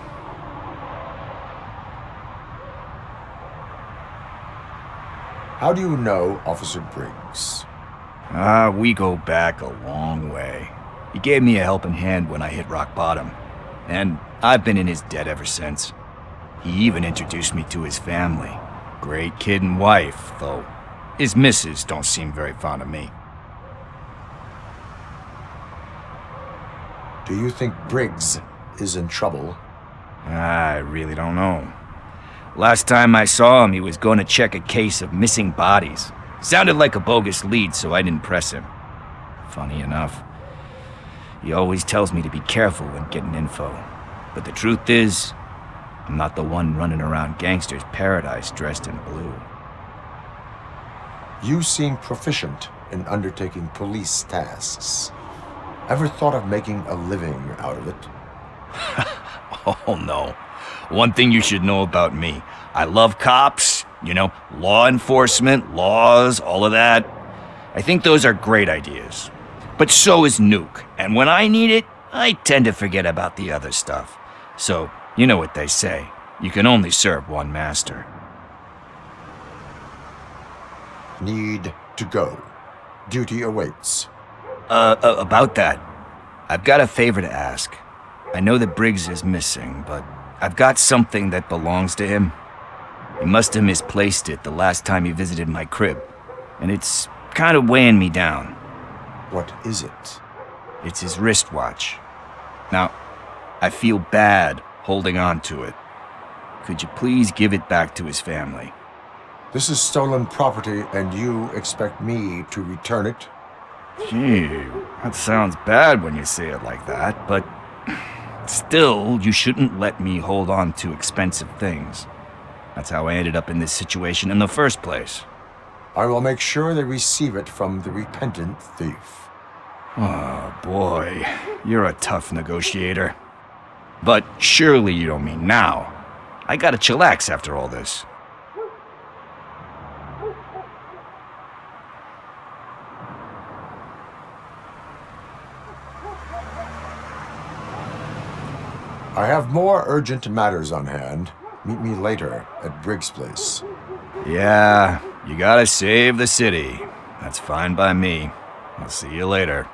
How do you know Officer Briggs? We go back a long way. He gave me a helping hand when I hit rock bottom. And I've been in his debt ever since. He even introduced me to his family. Great kid and wife, though his missus don't seem very fond of me. Do you think Briggs is in trouble? I really don't know. Last time I saw him, he was going to check a case of missing bodies. Sounded like a bogus lead, so I didn't press him. Funny enough, he always tells me to be careful when getting info. But the truth is, I'm not the one running around gangster's paradise dressed in blue. You seem proficient in undertaking police tasks. Ever thought of making a living out of it? Oh no. One thing you should know about me. I love cops, law enforcement, laws, all of that. I think those are great ideas. But so is Nuke, and when I need it, I tend to forget about the other stuff. So, you know what they say. You can only serve one master. Need to go. Duty awaits. About that, I've got a favor to ask. I know that Briggs is missing, but I've got something that belongs to him. He must have misplaced it the last time he visited my crib, and it's kind of weighing me down. What is it? It's his wristwatch. Now, I feel bad holding on to it. Could you please give it back to his family? This is stolen property, and you expect me to return it? Gee, that sounds bad when you say it like that, but still, you shouldn't let me hold on to expensive things. That's how I ended up in this situation in the first place. I will make sure they receive it from the repentant thief. Oh, boy. You're a tough negotiator. But surely you don't mean now. I gotta chillax after all this. I have more urgent matters on hand. Meet me later at Briggs' place. Yeah, you gotta save the city. That's fine by me. I'll see you later.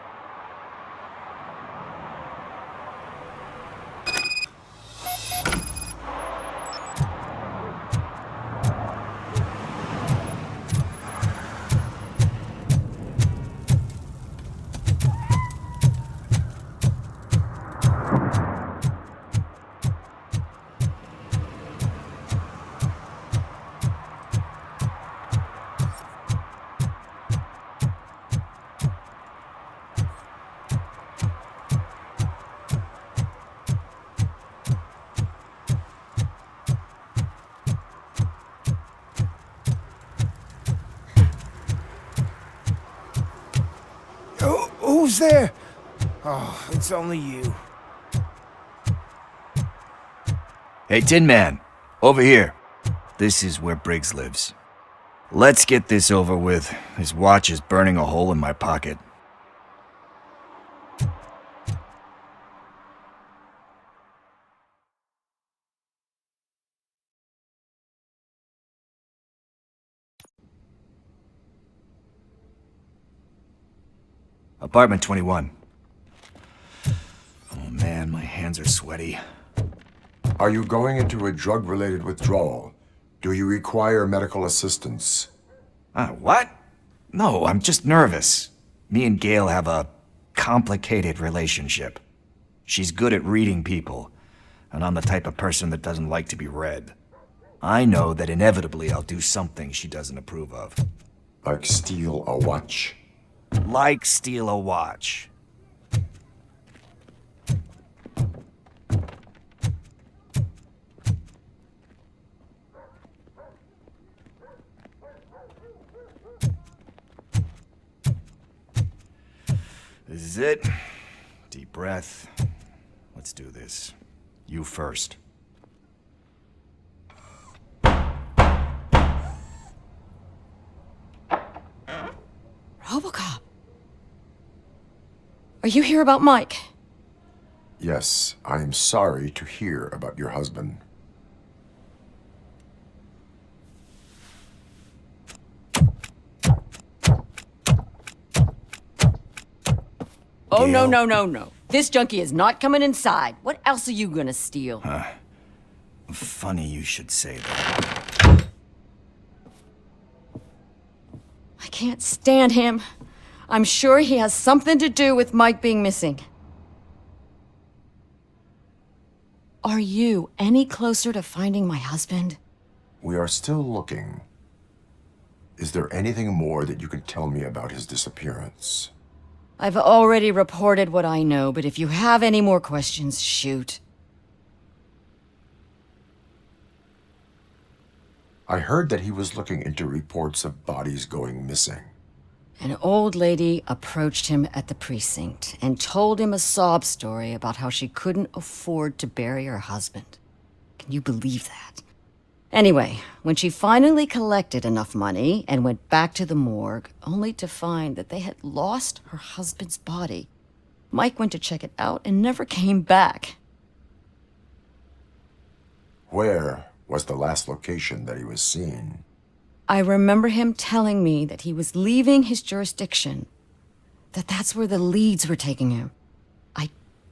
Who's there? Oh, it's only you. Hey, Tin Man, over here. This is where Briggs lives. Let's get this over with. His watch is burning a hole in my pocket. Apartment 21. Oh man, my hands are sweaty. Are you going into a drug-related withdrawal? Do you require medical assistance? What? No, I'm just nervous. Me and Gail have a complicated relationship. She's good at reading people, and I'm the type of person that doesn't like to be read. I know that inevitably I'll do something she doesn't approve of. Like steal a watch? Like steal a watch. This is it. Deep breath. Let's do this. You first. Robocop. Are you here about Mike? Yes, I am sorry to hear about your husband. Oh, no, no, no, no. This junkie is not coming inside. What else are you gonna steal? Funny you should say that. I can't stand him. I'm sure he has something to do with Mike being missing. Are you any closer to finding my husband? We are still looking. Is there anything more that you can tell me about his disappearance? I've already reported what I know, but if you have any more questions, shoot. I heard that he was looking into reports of bodies going missing. An old lady approached him at the precinct and told him a sob story about how she couldn't afford to bury her husband. Can you believe that? Anyway, when she finally collected enough money and went back to the morgue, only to find that they had lost her husband's body, Mike went to check it out and never came back. Where was the last location that he was seen? I remember him telling me that he was leaving his jurisdiction, that's where the leads were taking him. I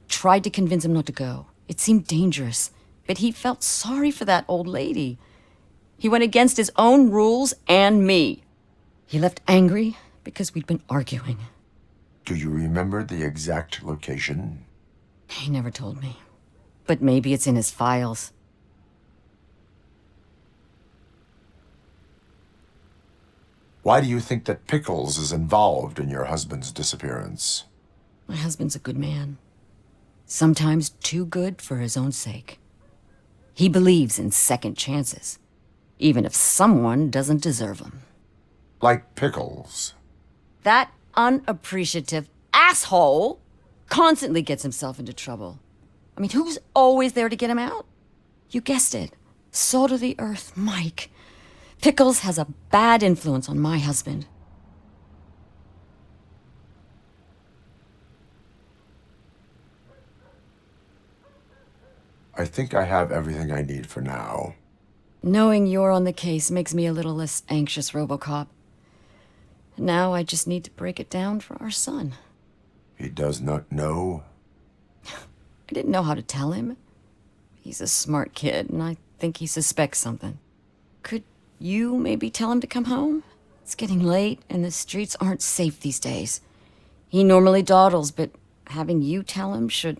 tried to convince him not to go. It seemed dangerous, but he felt sorry for that old lady. He went against his own rules and me. He left angry because we'd been arguing. Do you remember the exact location? He never told me, but maybe it's in his files. Why do you think that Pickles is involved in your husband's disappearance? My husband's a good man. Sometimes too good for his own sake. He believes in second chances, even if someone doesn't deserve them. Like Pickles. That unappreciative asshole constantly gets himself into trouble. I mean, who's always there to get him out? You guessed it. Salt of the earth, Mike. Pickles has a bad influence on my husband. I think I have everything I need for now. Knowing you're on the case makes me a little less anxious, Robocop. Now I just need to break it down for our son. He does not know? I didn't know how to tell him. He's a smart kid, and I think he suspects something. Could you maybe tell him to come home? It's getting late, and the streets aren't safe these days. He normally dawdles, but having you tell him should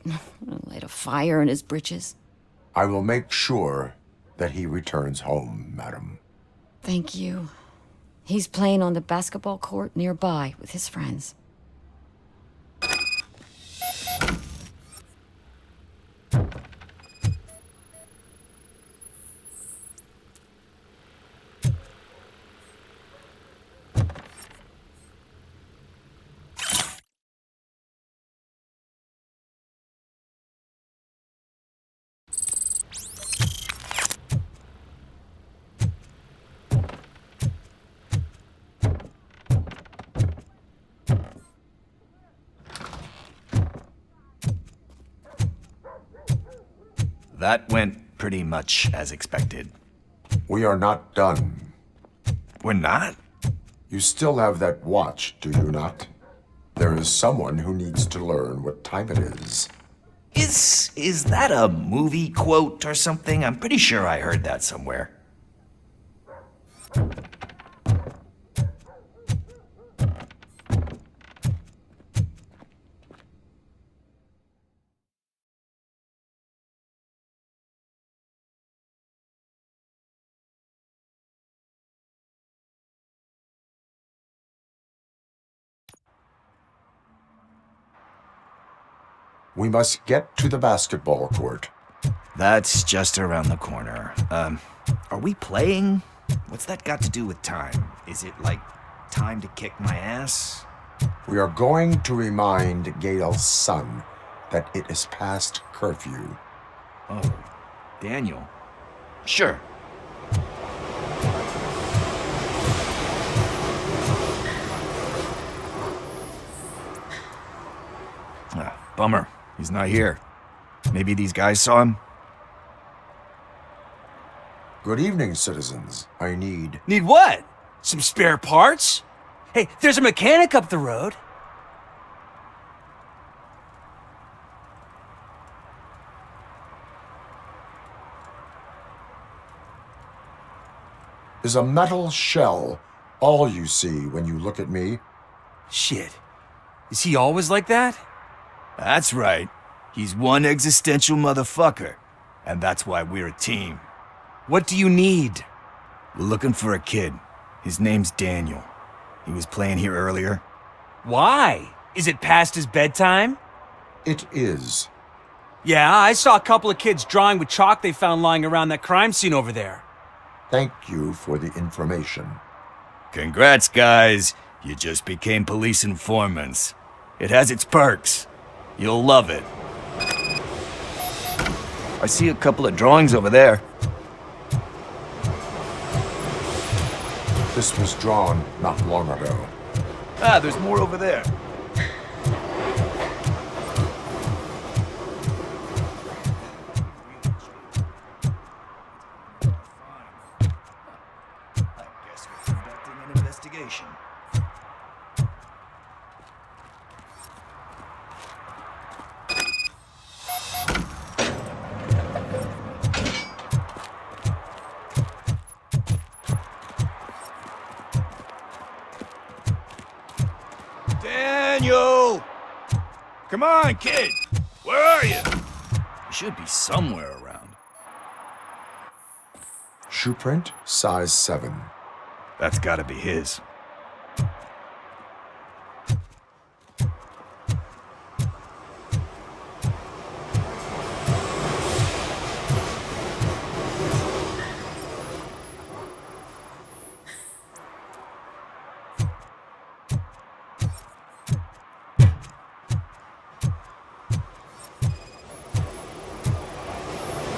light a fire in his britches. I will make sure that he returns home, madam. Thank you. He's playing on the basketball court nearby with his friends. That went pretty much as expected. We are not done. We're not? You still have that watch, do you not? There is someone who needs to learn what time it is. Is that a movie quote or something? I'm pretty sure I heard that somewhere. We must get to the basketball court. That's just around the corner. Are we playing? What's that got to do with time? Is it like time to kick my ass? We are going to remind Gail's son that it is past curfew. Oh, Daniel. Sure. Bummer. He's not here. Maybe these guys saw him? Good evening, citizens. I need... Need what? Some spare parts? Hey, there's a mechanic up the road. Is a metal shell all you see when you look at me? Shit. Is he always like that? That's right. He's one existential motherfucker. And that's why we're a team. What do you need? We're looking for a kid. His name's Daniel. He was playing here earlier. Why? Is it past his bedtime? It is. Yeah, I saw a couple of kids drawing with chalk they found lying around that crime scene over there. Thank you for the information. Congrats, guys. You just became police informants. It has its perks. You'll love it. I see a couple of drawings over there. This was drawn not long ago. Ah, there's more over there. I guess we're conducting an investigation. Daniel! Come on, kid! Where are you? You should be somewhere around. Shoe print, size 7. That's gotta be his.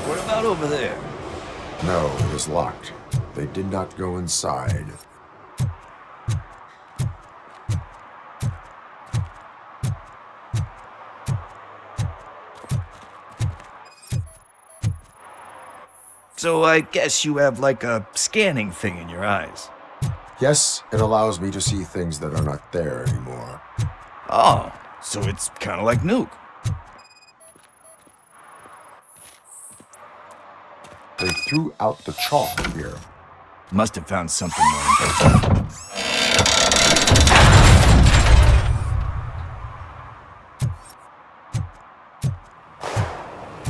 What about over there? No, it is locked. They did not go inside. So I guess you have like a scanning thing in your eyes. Yes, it allows me to see things that are not there anymore. Oh, so it's kind of like Nuke. They threw out the chalk here. Must have found something more important.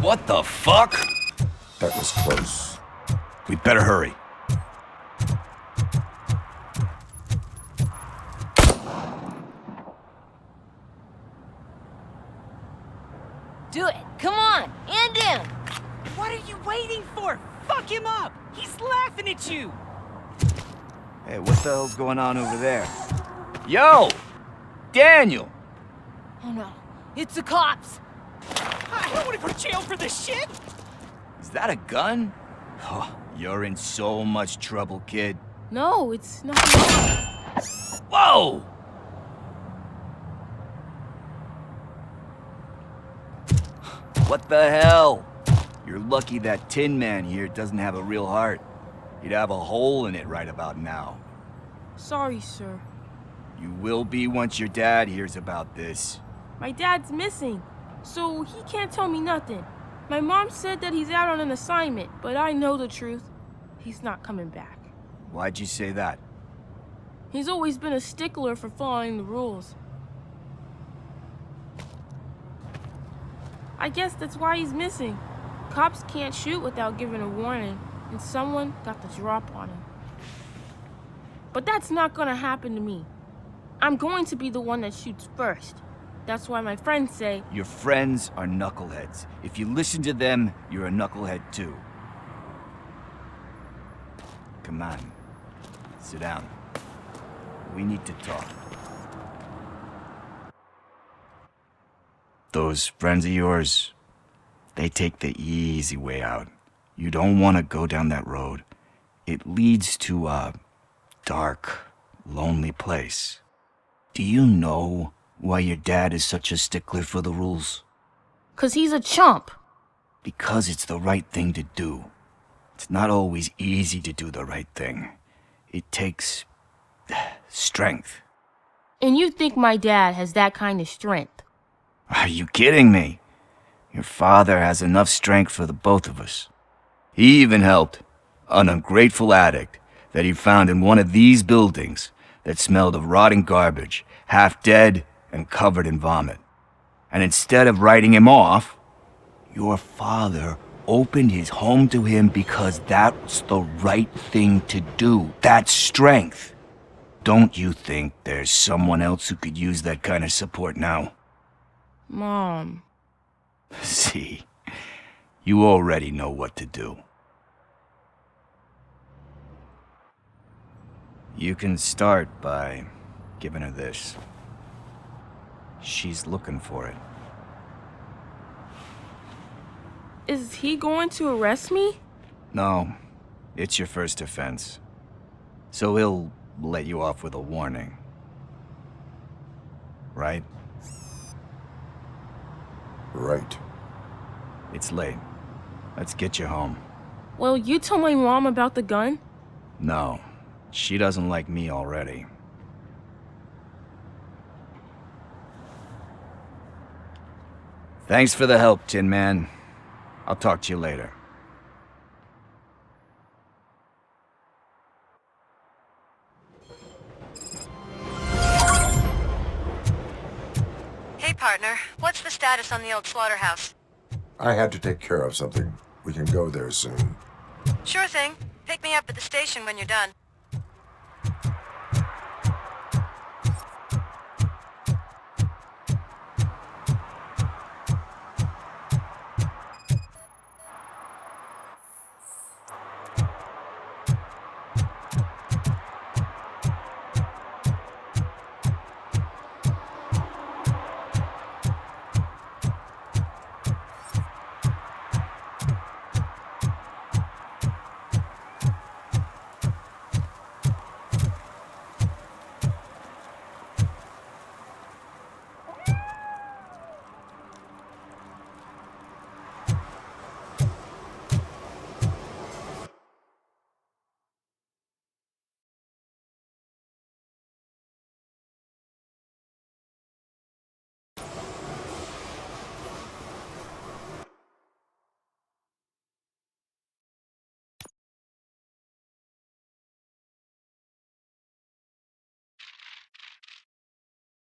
What the fuck? That was close. We'd better hurry. Do it. Come on. And in. What are you waiting for? Fuck him up! He's laughing at you! Hey, what the hell's going on over there? Yo! Daniel! Oh no. It's the cops. I don't want to go to jail for this shit! Is that a gun? Oh, you're in so much trouble, kid. No, it's not. Whoa! What the hell? You're lucky that Tin Man here doesn't have a real heart. He'd have a hole in it right about now. Sorry, sir. You will be once your dad hears about this. My dad's missing, so he can't tell me nothing. My mom said that he's out on an assignment, but I know the truth. He's not coming back. Why'd you say that? He's always been a stickler for following the rules. I guess that's why he's missing. Cops can't shoot without giving a warning, and someone got the drop on him. But that's not gonna happen to me. I'm going to be the one that shoots first. That's why my friends say... Your friends are knuckleheads. If you listen to them, you're a knucklehead too. Come on. Sit down. We need to talk. Those friends of yours, they take the easy way out. You don't want to go down that road. It leads to a dark, lonely place. Do you know why your dad is such a stickler for the rules? 'Cause he's a chump. Because it's the right thing to do. It's not always easy to do the right thing. It takes strength. And you think my dad has that kind of strength? Are you kidding me? Your father has enough strength for the both of us. He even helped an ungrateful addict that he found in one of these buildings that smelled of rotting garbage, half dead and covered in vomit. And instead of writing him off, your father opened his home to him because that's the right thing to do. That's strength. Don't you think there's someone else who could use that kind of support now? Mom. See, you already know what to do. You can start by giving her this. She's looking for it. Is he going to arrest me? No, it's your first offense. So he'll let you off with a warning. Right? Right. It's late. Let's get you home. Well, you tell my mom about the gun? No, she doesn't like me already. Thanks for the help, Tin Man. I'll talk to you later. Hey, partner. What's the status on the old slaughterhouse? I had to take care of something. We can go there soon. Sure thing. Pick me up at the station when you're done.